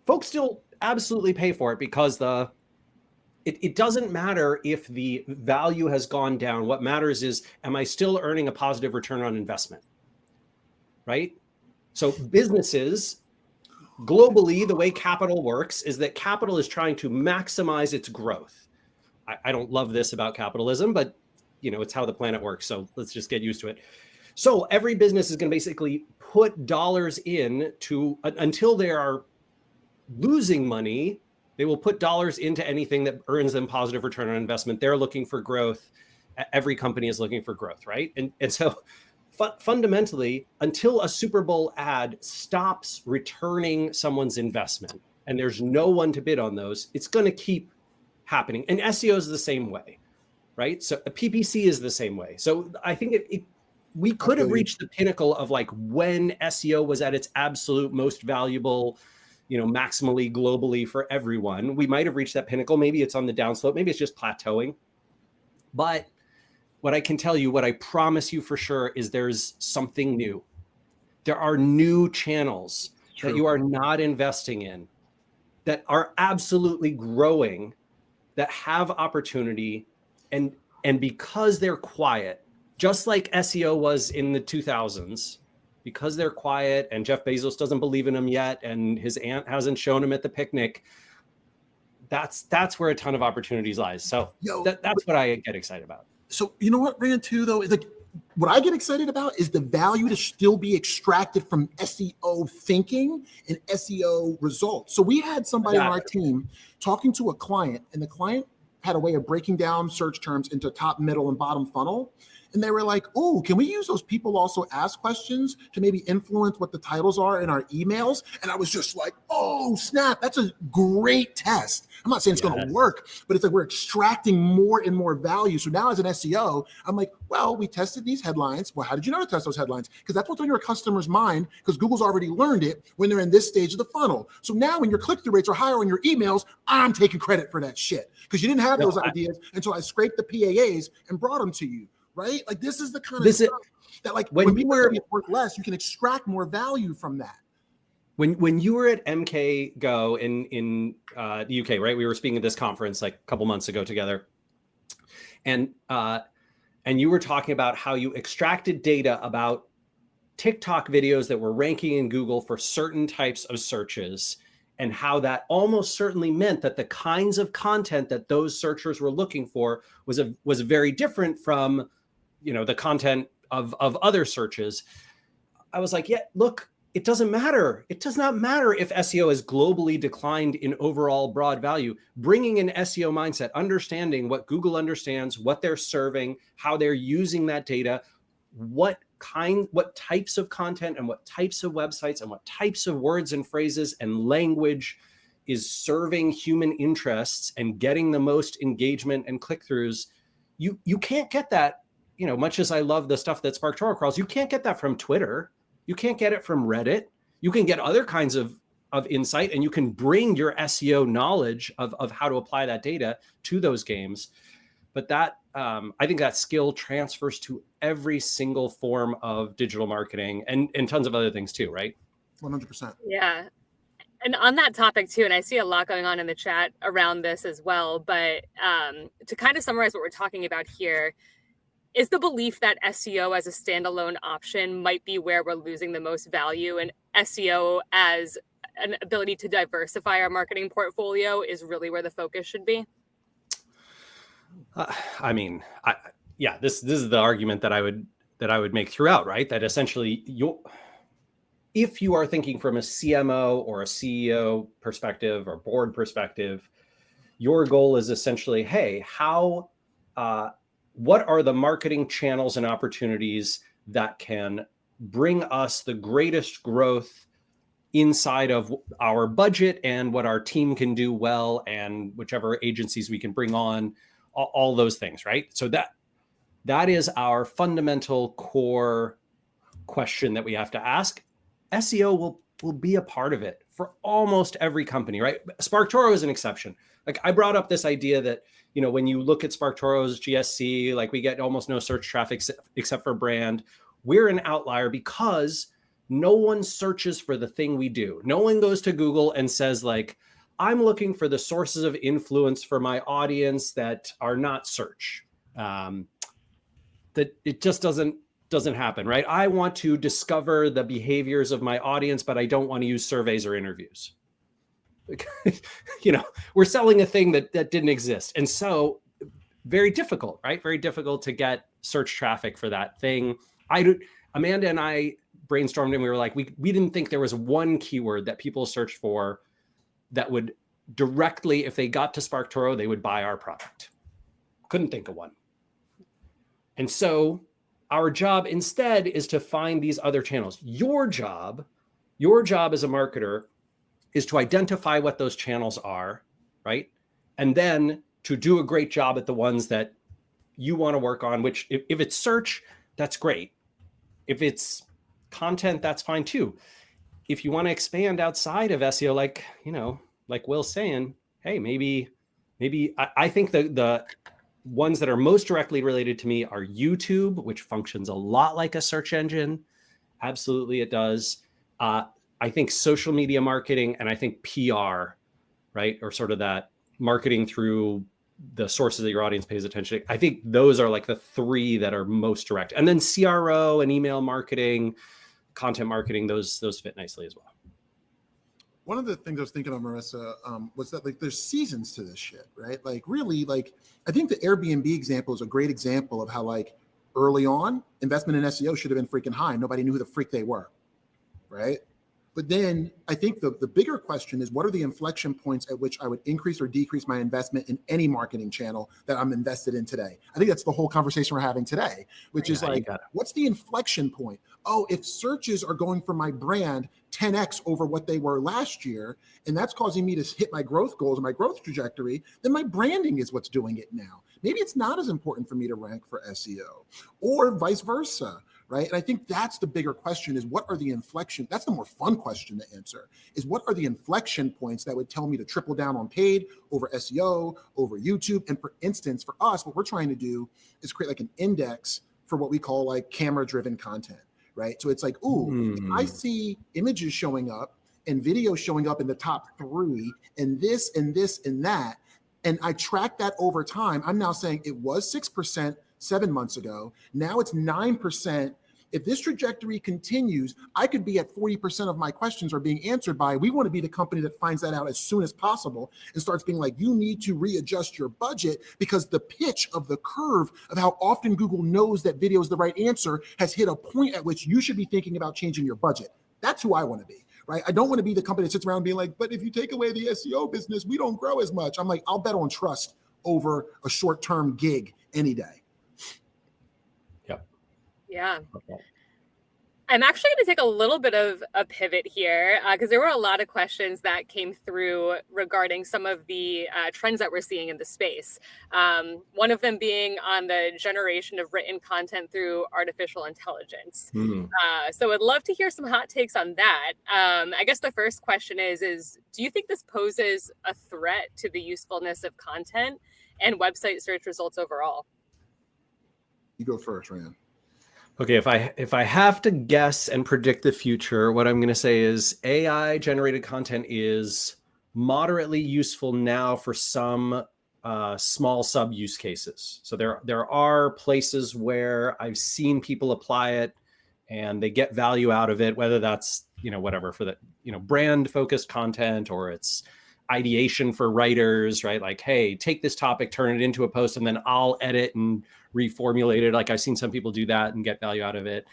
S3: folks still absolutely pay for it because it doesn't matter if the value has gone down. What matters is, am I still earning a positive return on investment? Right? So businesses globally, the way capital works is that capital is trying to maximize its growth. I don't love this about capitalism, but it's how the planet works. So let's just get used to it. So every business is going to basically put dollars in until they are losing money. They will put dollars into anything that earns them positive return on investment. They're looking for growth. Every company is looking for growth, right? And so fundamentally, until a Super Bowl ad stops returning someone's investment and there's no one to bid on those, it's going to keep happening. And SEO is the same way, right? So a PPC is the same way. So I think we could have reached the pinnacle of like when SEO was at its absolute most valuable, maximally globally for everyone. We might have reached that pinnacle. Maybe it's on the downslope. Maybe it's just plateauing. But what I can tell you, what I promise you for sure, is there's something new. There are new channels that you are not investing in that are absolutely growing, that have opportunity. And because they're quiet, just like SEO was in the 2000s, because they're quiet and Jeff Bezos doesn't believe in them yet and his aunt hasn't shown him at the picnic, that's where a ton of opportunities lies. So that's what I get excited about.
S1: So you know what, Rand, too, though, is like what I get excited about is the value to still be extracted from SEO thinking and SEO results. So we had somebody on our team talking to a client, and the client had a way of breaking down search terms into top, middle, and bottom funnel. And they were like, oh, can we use those people also ask questions to maybe influence what the titles are in our emails? And I was just like, oh, snap, that's a great test. I'm not saying it's going to work, but it's like we're extracting more and more value. So now as an SEO, I'm like, well, we tested these headlines. Well, how did you know to test those headlines? Because that's what's on your customer's mind, because Google's already learned it when they're in this stage of the funnel. So now when your click-through rates are higher on your emails, I'm taking credit for that shit, because you didn't have those ideas until I scraped the PAAs and brought them to you. Right? Like this is the kind of stuff that like when people work less, you can extract more value from that.
S3: When you were at MK Go in the UK, right? We were speaking at this conference like a couple months ago together. And you were talking about how you extracted data about TikTok videos that were ranking in Google for certain types of searches, and how that almost certainly meant that the kinds of content that those searchers were looking for was very different from the content of other searches. I was like, yeah, look, it doesn't matter. It does not matter if SEO has globally declined in overall broad value. Bringing an SEO mindset, understanding what Google understands, what they're serving, how they're using that data, what what types of content and what types of websites and what types of words and phrases and language is serving human interests and getting the most engagement and click-throughs. You can't get that, much as I love the stuff that SparkToro crawls, you can't get that from Twitter. You can't get it from Reddit. You can get other kinds of insight, and you can bring your SEO knowledge of how to apply that data to those games. But that, I think that skill transfers to every single form of digital marketing and tons of other things too, right?
S1: 100%.
S2: Yeah. And on that topic too, and I see a lot going on in the chat around this as well, but to kind of summarize what we're talking about here, is the belief that SEO as a standalone option might be where we're losing the most value, and SEO as an ability to diversify our marketing portfolio is really where the focus should be?
S3: This is the argument that I would make throughout, right? That essentially if you are thinking from a CMO or a CEO perspective or board perspective, your goal is essentially, hey, what are the marketing channels and opportunities that can bring us the greatest growth inside of our budget and what our team can do well, and whichever agencies we can bring on, all those things, right? So that is our fundamental core question that we have to ask. SEO will be a part of it for almost every company, right? SparkToro is an exception. Like I brought up this idea that, when you look at SparkToro's GSC, like we get almost no search traffic except for brand. We're an outlier because no one searches for the thing we do. No one goes to Google and says like, I'm looking for the sources of influence for my audience that are not search. That it just doesn't happen, right? I want to discover the behaviors of my audience, but I don't want to use surveys or interviews. We're selling a thing that didn't exist. And so very difficult, right? Very difficult to get search traffic for that thing. Amanda and I brainstormed and we were like, we didn't think there was one keyword that people searched for that would directly, if they got to SparkToro, they would buy our product. Couldn't think of one. And so our job instead is to find these other channels. Your job as a marketer is to identify what those channels are, right? And then to do a great job at the ones that you want to work on, which if it's search, that's great. If it's content, that's fine too. If you want to expand outside of SEO, like Will's saying, hey, maybe I think the ones that are most directly related to me are YouTube, which functions a lot like a search engine. Absolutely, it does. I think social media marketing, and I think PR, right? Or sort of that marketing through the sources that your audience pays attention to. I think those are like the three that are most direct. And then CRO and email marketing, content marketing, those fit nicely as well.
S1: One of the things I was thinking of, Marissa, was that like there's seasons to this shit, right? Like really, like I think the Airbnb example is a great example of how like early on investment in SEO should have been freaking high. Nobody knew who the freak they were, right? But then I think the bigger question is, what are the inflection points at which I would increase or decrease my investment in any marketing channel that I'm invested in today? I think that's the whole conversation we're having today, which is like, what's the inflection point? Oh, if searches are going for my brand 10x over what they were last year, and that's causing me to hit my growth goals and my growth trajectory, then my branding is what's doing it now. Maybe it's not as important for me to rank for SEO, or vice versa. Right. And I think that's the bigger question, is what are the inflection? That's the more fun question to answer, is what are the inflection points that would tell me to triple down on paid over SEO, over YouTube? And for instance, for us, what we're trying to do is create like an index for what we call like camera driven content. Right. So it's like, ooh, if I see images showing up and videos showing up in the top 3 and this and this and that, and I track that over time, I'm now saying it was 6% 7 months ago. Now it's 9%. If this trajectory continues, I could be at 40% of my questions are being answered by, we want to be the company that finds that out as soon as possible and starts being like, you need to readjust your budget because the pitch of the curve of how often Google knows that video is the right answer has hit a point at which you should be thinking about changing your budget. That's who I want to be, right? I don't want to be the company that sits around being like, but if you take away the SEO business, we don't grow as much. I'm like, I'll bet on trust over a short-term gig any day.
S2: Yeah.
S3: Okay.
S2: I'm actually going to take a little bit of a pivot here because there were a lot of questions that came through regarding some of the trends that we're seeing in the space. One of them being on the generation of written content through artificial intelligence. So I'd love to hear some hot takes on that. I guess the first question is do you think this poses a threat to the usefulness of content and website search results overall?
S1: You go first, Rand.
S3: Okay, if I have to guess and predict the future, what I'm going to say is AI generated content is moderately useful now for some small sub use cases. So there are places where I've seen people apply it and they get value out of it, whether that's, whatever for the, brand focused content, or it's ideation for writers, right? Like, hey, take this topic, turn it into a post, and then I'll edit and reformulate it. Like I've seen some people do that and get value out of it.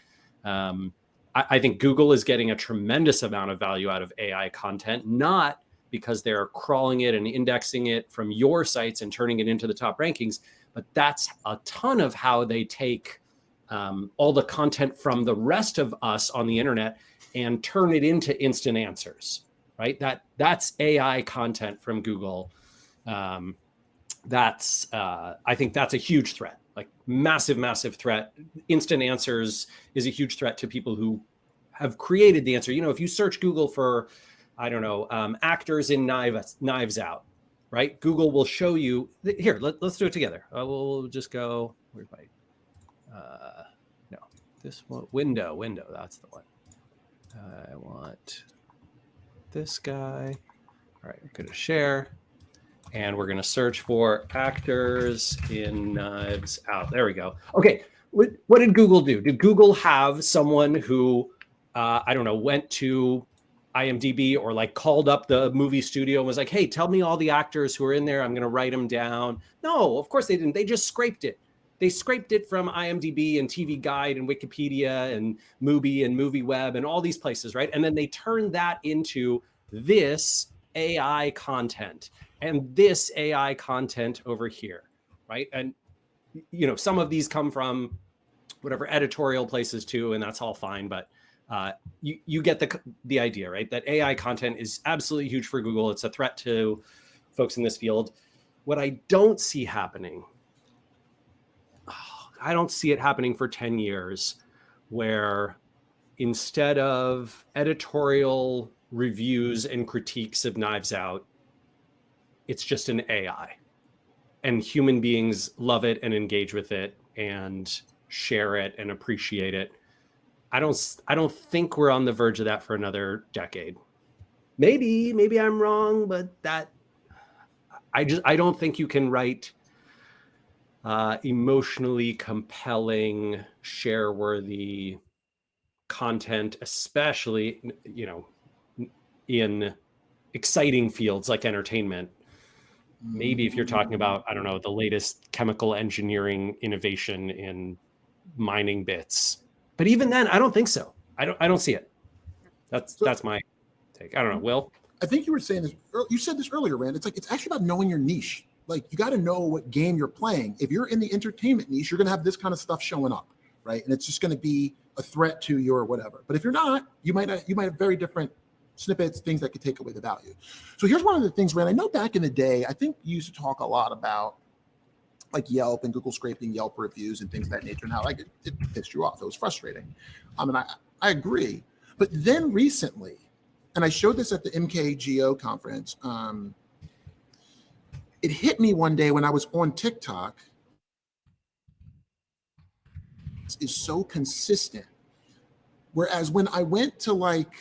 S3: I think Google is getting a tremendous amount of value out of AI content, not because they're crawling it and indexing it from your sites and turning it into the top rankings, but that's a ton of how they take all the content from the rest of us on the internet and turn it into instant answers, right? That's AI content from Google. I think that's a huge threat, like massive threat. Instant answers is a huge threat to people who have created the answer. If you search Google for, I don't know, actors in Knives Out, right? Google will show you, here, let's do it together. We'll just go, where's my, no, this one, window, that's the one. I want this guy. All right, I'm gonna share. And we're gonna search for actors in Knives Out. There we go. Okay, what did Google do? Did Google have someone who, I don't know, went to IMDb or like called up the movie studio and was like, hey, tell me all the actors who are in there. I'm gonna write them down. No, of course they didn't. They just scraped it. They scraped it from IMDb and TV Guide and Wikipedia and Mubi and MovieWeb and all these places, right? And then they turned that into this AI content and this AI content over here, right? And, some of these come from whatever editorial places too, and that's all fine. But you get the idea, right? That AI content is absolutely huge for Google. It's a threat to folks in this field. What I don't see happening, I don't see it happening for 10 years, where instead of editorial reviews and critiques of Knives Out, it's just an AI. And human beings love it and engage with it and share it and appreciate it. I don't think we're on the verge of that for another decade. Maybe I'm wrong, but I don't think you can write emotionally compelling, share-worthy content, especially, in exciting fields like entertainment. Maybe if you're talking about, I don't know, the latest chemical engineering innovation in mining bits. But even then, I don't think so. I don't see it. That's my take. I don't know, Will?
S1: I think you were saying this, you said this earlier, Rand. It's actually about knowing your niche. Like, you got to know what game you're playing. If you're in the entertainment niche, you're going to have this kind of stuff showing up, right? And it's just going to be a threat to your whatever. But if you're not, you might have very different snippets, things that could take away the value. So here's one of the things, Rand. I know back in the day, I think you used to talk a lot about like Yelp and Google scraping Yelp reviews and things of that nature, and how like it pissed you off. It was frustrating. And I agree. But then recently, and I showed this at the MKGO conference, it hit me one day when I was on TikTok. Is so consistent. Whereas when I went to like,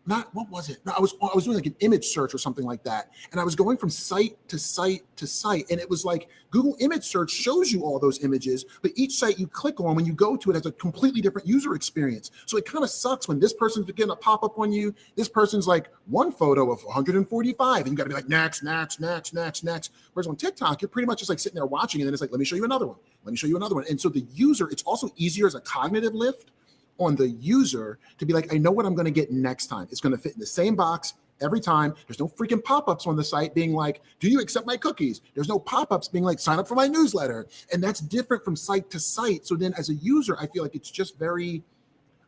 S1: what was it? No, I was doing like an image search or something like that. And I was going from site to site to site. And it was like Google image search shows you all those images, but each site you click on, when you go to it, has a completely different user experience. So it kind of sucks when this person's getting a pop-up on you. This person's like one photo of 145, and you got to be like, next. Whereas on TikTok, you're pretty much just like sitting there watching, and then it's like, let me show you another one. Let me show you another one. And so the user, it's also easier as a cognitive lift on the user to be like, I know what I'm going to get next time. It's going to fit in the same box every time. There's no freaking pop-ups on the site being like, do you accept my cookies? There's no pop-ups being like, sign up for my newsletter. And that's different from site to site. So then as a user, I feel like it's just very,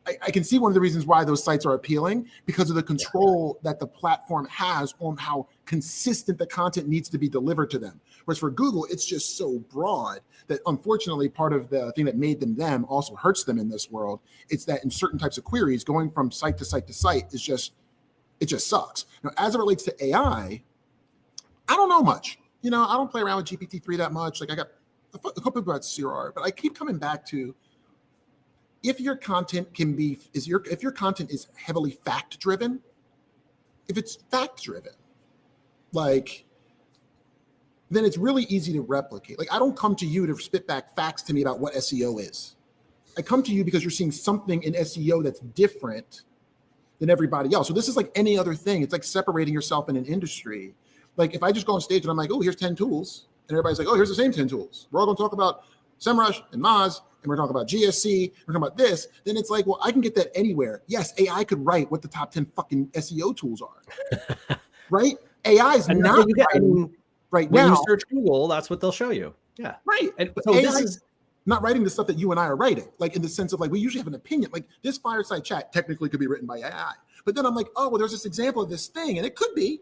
S1: I can see one of the reasons why those sites are appealing, because of the control that the platform has on how consistent the content needs to be delivered to them. Whereas for Google, it's just so broad that unfortunately part of the thing that made them also hurts them in this world. It's that in certain types of queries, going from site to site to site is just, it just sucks. Now, as it relates to AI, I don't know much. I don't play around with GPT-3 that much. Like I got a couple people about CRR, but I keep coming back to, if your content if your content is heavily fact driven, if it's fact driven, like, then it's really easy to replicate. Like, I don't come to you to spit back facts to me about what SEO is. I come to you because you're seeing something in SEO that's different than everybody else. So this is like any other thing. It's like separating yourself in an industry. Like if I just go on stage and I'm like, oh, here's 10 tools. And everybody's like, oh, here's the same 10 tools. We're all going to talk about SEMrush and Moz, and we're talking about GSC, we're talking about this. Then it's like, well, I can get that anywhere. Yes, AI could write what the top 10 fucking SEO tools are, right? AI is not writing right now.
S3: When you search Google, that's what they'll show you. Yeah.
S1: Right.
S3: And so
S1: AI
S3: this is
S1: not writing the stuff that you and I are writing, like in the sense of like, we usually have an opinion. Like this Fireside Chat technically could be written by AI. But then I'm like, oh, well, there's this example of this thing, and it could be,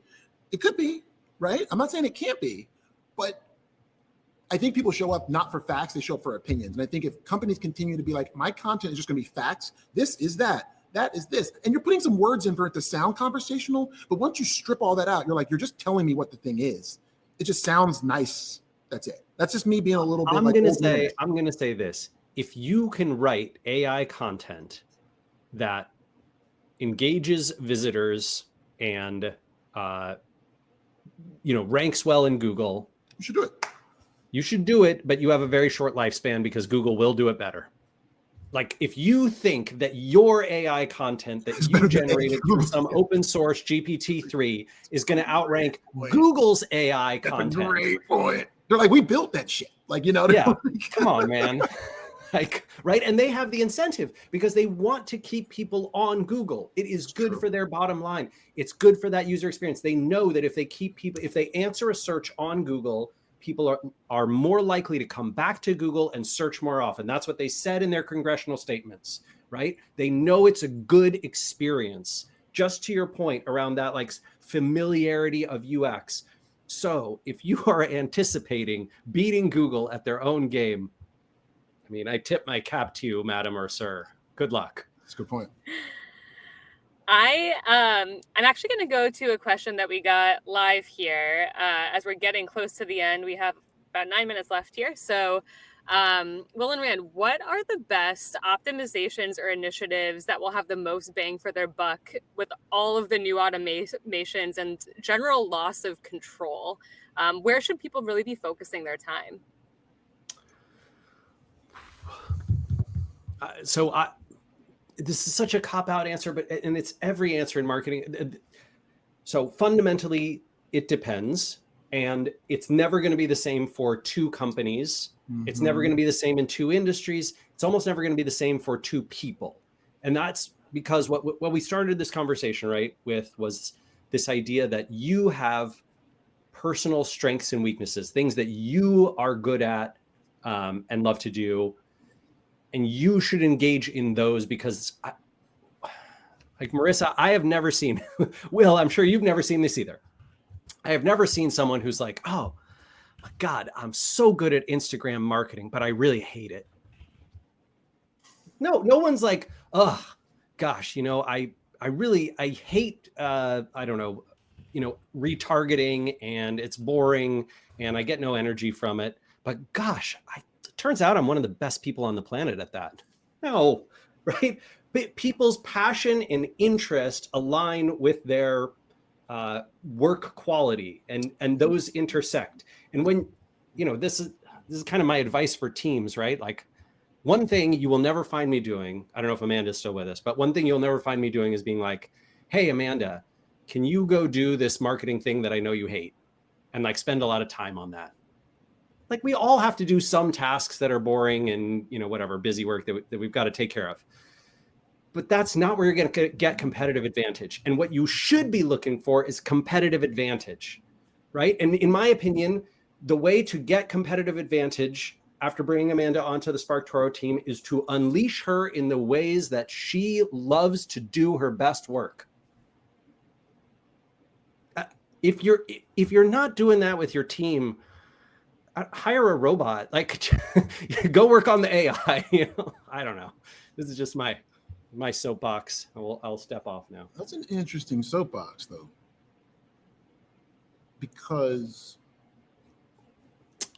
S1: right? I'm not saying it can't be, but I think people show up not for facts, they show up for opinions. And I think if companies continue to be like, my content is just going to be facts, this is that is this. And you're putting some words in for it to sound conversational, but once you strip all that out, you're like, you're just telling me what the thing is. It just sounds nice. That's it. That's just me being a little bit
S3: I'm going to say this. If you can write AI content that engages visitors and, ranks well in Google,
S1: you should do it.
S3: You should do it, but you have a very short lifespan because Google will do it better. Like if you think that your AI content that you generated through some open source GPT-3 is going to outrank Google's AI content.
S1: That's a great point. They're like, we built that shit. Like, yeah,
S3: come on, man. Like, right. And they have the incentive because they want to keep people on Google. It is good for their bottom line. It's good for that user experience. They know that if they keep people, if they answer a search on Google, people are more likely to come back to Google and search more often. That's what they said in their congressional statements, right? They know it's a good experience. Just to your point around that, like familiarity of UX. So if you are anticipating beating Google at their own game, I mean, I tip my cap to you, madam or sir. Good luck.
S1: That's a good point.
S2: I'm actually going to go to a question that we got live here as we're getting close to the end. We have about 9 minutes left here. So, Wil and Rand, what are the best optimizations or initiatives that will have the most bang for their buck with all of the new automations and general loss of control? Where should people really be focusing their time?
S3: This is such a cop-out answer, and it's every answer in marketing. So fundamentally, it depends, and it's never going to be the same for two companies. Mm-hmm. It's never going to be the same in two industries. It's almost never going to be the same for two people. And that's because what we started this conversation, right, with was this idea that you have personal strengths and weaknesses, things that you are good at and love to do. And you should engage in those because, like Marissa, I have never seen, Wil, I'm sure you've never seen this either. I have never seen someone who's like, oh, my God, I'm so good at Instagram marketing, but I really hate it. No one's like, oh, gosh, I hate, retargeting and it's boring and I get no energy from it. But gosh, turns out I'm one of the best people on the planet at that. No, right? But people's passion and interest align with their work quality and those intersect. And when, this is kind of my advice for teams, right? Like one thing you will never find me doing, I don't know if Amanda's still with us, but one thing you'll never find me doing is being like, hey, Amanda, can you go do this marketing thing that I know you hate? And like spend a lot of time on that. Like we all have to do some tasks that are boring and, whatever, busy work that we've got to take care of. But that's not where you're going to get competitive advantage. And what you should be looking for is competitive advantage, right? And in my opinion, the way to get competitive advantage after bringing Amanda onto the SparkToro team is to unleash her in the ways that she loves to do her best work. If you're not doing that with your team, hire a robot. Like, go work on the AI. You know? I don't know. This is just my soapbox. I'll step off now.
S1: That's an interesting soapbox, though, because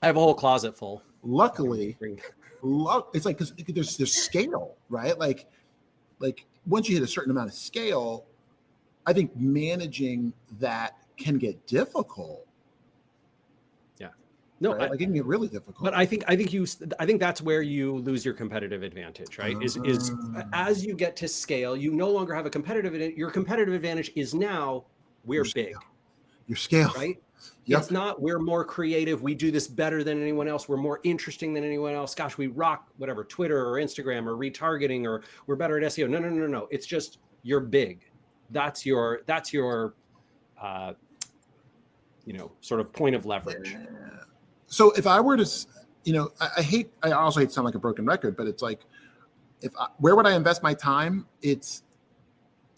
S3: I have a whole closet full.
S1: Luckily, it's like, because there's scale, right? Like once you hit a certain amount of scale, I think managing that can get difficult.
S3: Yeah, no,
S1: right? Like it can get really difficult.
S3: But I think that's where you lose your competitive advantage, right? Is as you get to scale, you no longer have a competitive advantage. Your competitive advantage is now we're big.
S1: Your scale,
S3: right?
S1: Yep.
S3: It's not we're more creative, we do this better than anyone else, we're more interesting than anyone else. Gosh, we rock whatever Twitter or Instagram or retargeting, or we're better at SEO. No. It's just you're big. That's your sort of point of leverage.
S1: Yeah. So if I were to, I also hate to sound like a broken record, but it's like, where would I invest my time? It's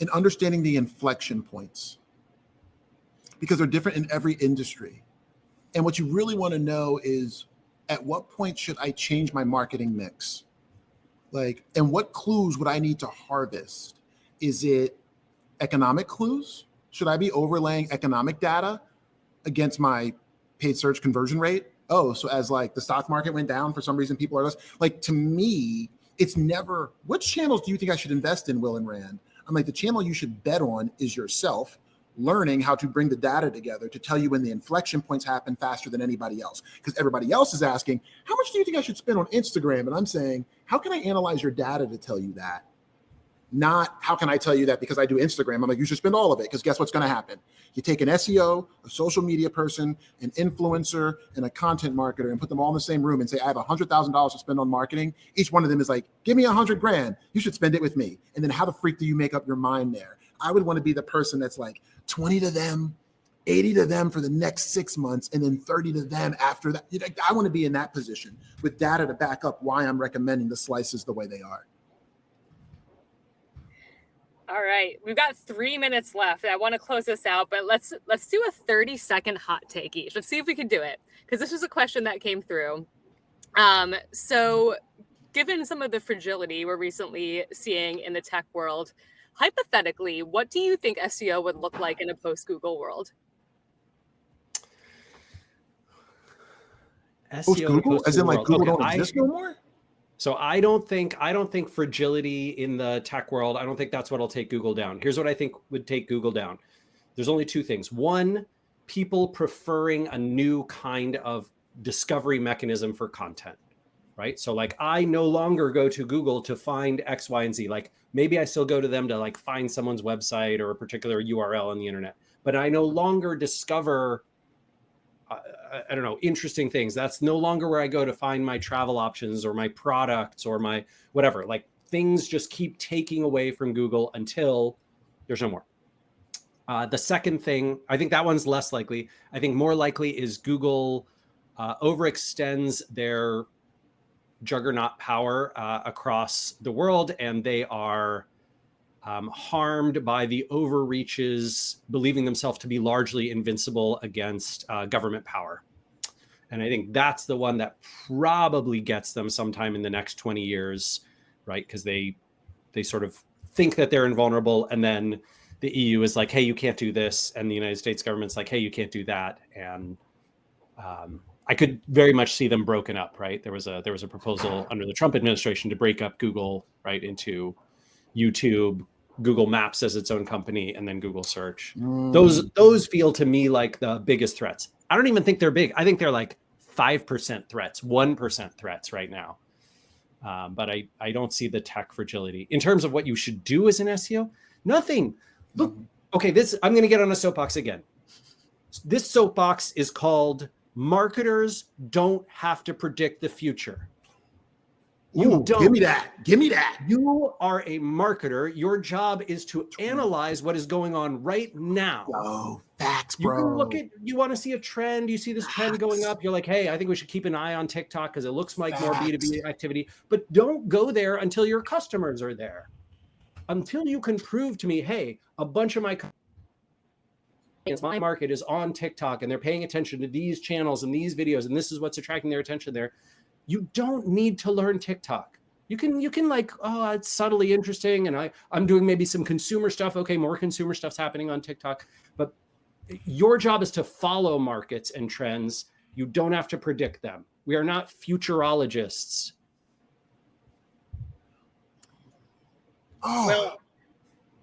S1: in understanding the inflection points, because they're different in every industry. And what you really want to know is, at what point should I change my marketing mix? Like, and what clues would I need to harvest? Is it economic clues? Should I be overlaying economic data against my paid search conversion rate? Oh, so as like the stock market went down for some reason, people are less, like, to me, it's never, which channels do you think I should invest in, Wil and Rand? I'm like, the channel you should bet on is yourself, learning how to bring the data together to tell you when the inflection points happen faster than anybody else. Because everybody else is asking, how much do you think I should spend on Instagram? And I'm saying, how can I analyze your data to tell you that? Not how can I tell you that because I do Instagram. I'm like, you should spend all of it, because guess what's going to happen? You take an SEO, a social media person, an influencer, and a content marketer, and put them all in the same room and say, I have $100,000 to spend on marketing. Each one of them is like, give me $100 grand. You should spend it with me. And then how the freak do you make up your mind there? I would want to be the person that's like 20 to them, 80 to them for the next 6 months, and then 30 to them after that. I want to be in that position with data to back up why I'm recommending the slices the way they are.
S2: All right, we've got 3 minutes left. I want to close this out, but let's do a 30-second hot take each. Let's see if we can do it, because this was a question that came through. So given some of the fragility we're recently seeing in the tech world, hypothetically, what do you think SEO would look like in a post-Google world?
S1: Post-Google? As in like Google don't exist no more?
S3: So I don't think fragility in the tech world, I don't think that's what'll take Google down. Here's what I think would take Google down. There's only two things. One, people preferring a new kind of discovery mechanism for content, right? So like, I no longer go to Google to find X, Y, and Z. Like, maybe I still go to them to like find someone's website or a particular URL on the internet, but I no longer discover I don't know, interesting things. That's no longer where I go to find my travel options or my products or my whatever. Like, things just keep taking away from Google until there's no more. The second thing, I think that one's less likely. I think more likely is Google overextends their juggernaut power across the world, and they are harmed by the overreaches, believing themselves to be largely invincible against government power. And I think that's the one that probably gets them sometime in the next 20 years, right? Because they sort of think that they're invulnerable, and then the EU is like, hey, you can't do this. And the United States government's like, hey, you can't do that. And I could very much see them broken up, right? There was a proposal under the Trump administration to break up Google, right, into YouTube, Google Maps as its own company, and then Google Search. Those feel to me like the biggest threats. I don't even think they're big. I think they're like 5% threats, 1% threats right now. But I don't see the tech fragility. In terms of what you should do as an SEO, nothing. Look, okay, I'm going to get on a soapbox again. This soapbox is called "Marketers Don't Have to Predict the Future." You don't.
S1: Give me that. Give me that.
S3: You are a marketer. Your job is to analyze what is going on right now.
S1: Oh, facts, bro.
S3: You can look at, you want to see a trend. You see this trend going up. You're like, hey, I think we should keep an eye on TikTok because it looks like more B2B activity. But don't go there until your customers are there. Until you can prove to me, hey, a bunch of my market is on TikTok and they're paying attention to these channels and these videos, and this is what's attracting their attention there. You don't need to learn TikTok. You can like, oh, it's subtly interesting, and I'm doing maybe some consumer stuff. Okay, more consumer stuff's happening on TikTok, but your job is to follow markets and trends. You don't have to predict them. We are not futurologists.
S1: Oh.
S2: Well,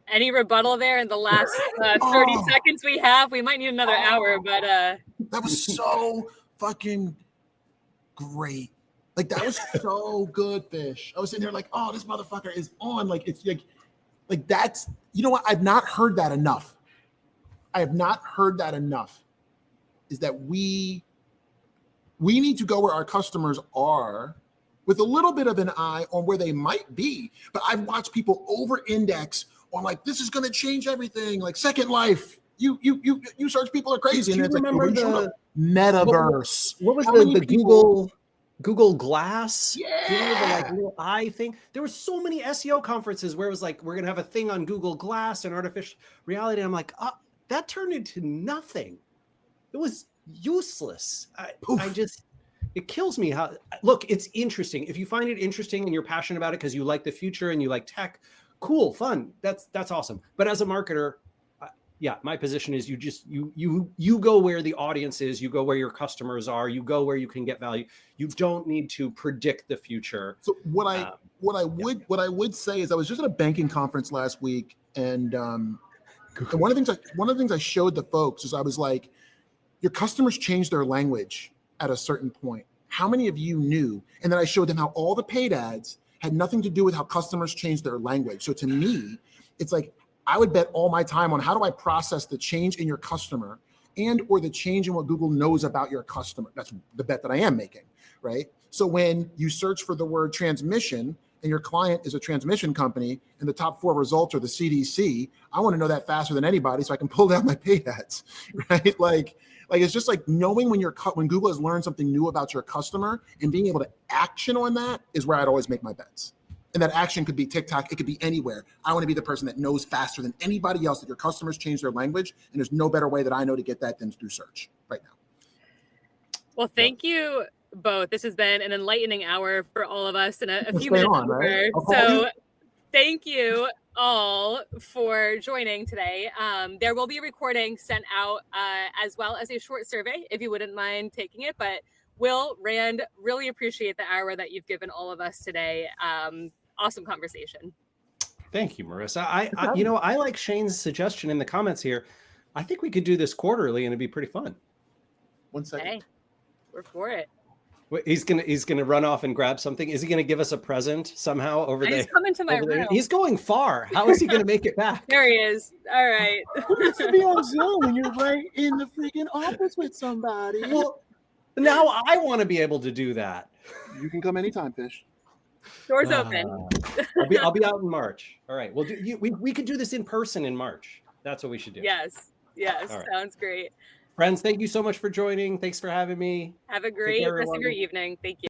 S2: any rebuttal there in the last 30 seconds we have? We might need another hour, but
S1: that was so fucking great. Like, that was so good, Fish. I was sitting there like, oh, this motherfucker is on. Like, it's like that's, you know what? I've not heard that enough. I have not heard that enough. Is that we need to go where our customers are with a little bit of an eye on where they might be. But I've watched people over-index on like, this is going to change everything. Like Second Life. You search, people are crazy.
S3: Do you remember the
S1: metaverse?
S3: What was the Google Glass?
S1: Yeah.
S3: Do you remember the like little eye thing? There were so many SEO conferences where it was like, we're going to have a thing on Google Glass and artificial reality. And I'm like, that turned into nothing. It was useless. It kills me how, look, it's interesting. If you find it interesting and you're passionate about it because you like the future and you like tech, cool, fun. That's awesome. But as a marketer, yeah, my position is you go where the audience is, you go where your customers are, you go where you can get value. You don't need to predict the future.
S1: So what I would say is, I was just at a banking conference last week, and one of the things I showed the folks is, I was like, your customers change their language at a certain point. How many of you knew? And then I showed them how all the paid ads had nothing to do with how customers change their language. So to me, it's like, I would bet all my time on how do I process the change in your customer and or the change in what Google knows about your customer. That's the bet that I am making, right? So when you search for the word transmission and your client is a transmission company and the top 4 results are the CDC, I want to know that faster than anybody so I can pull down my paid ads, right? Like it's just like knowing when Google has learned something new about your customer and being able to action on that is where I'd always make my bets. And that action could be TikTok. It could be anywhere. I want to be the person that knows faster than anybody else that your customers change their language. And there's no better way that I know to get that than through search right now.
S2: Well, thank you both. This has been an enlightening hour for all of us and a few minutes over.
S1: Right?
S2: So thank you all for joining today. There will be a recording sent out as well as a short survey if you wouldn't mind taking it. But Wil, Rand, really appreciate the hour that you've given all of us today. Awesome conversation.
S3: Thank you, Marissa. I like Shane's suggestion in the comments here. I think we could do this quarterly and it'd be pretty fun.
S1: 1 second.
S2: Hey, we're for it.
S3: He's gonna run off and grab something. Is he gonna give us a present somehow over there?
S2: He's coming to my room.
S3: He's going far. How is he gonna make it back?
S2: There he is. All right.
S4: Who needs to be on Zoom when you're right in the freaking office with somebody?
S3: Well, now I want to be able to do that.
S1: You can come anytime, Fish.
S2: Doors open.
S3: I'll be out in March. All right. Well, we could do this in person in March. That's what we should do.
S2: Yes. Right. Sounds great.
S3: Friends, thank you so much for joining. Thanks for having me.
S2: Have a great rest of your evening. Thank you.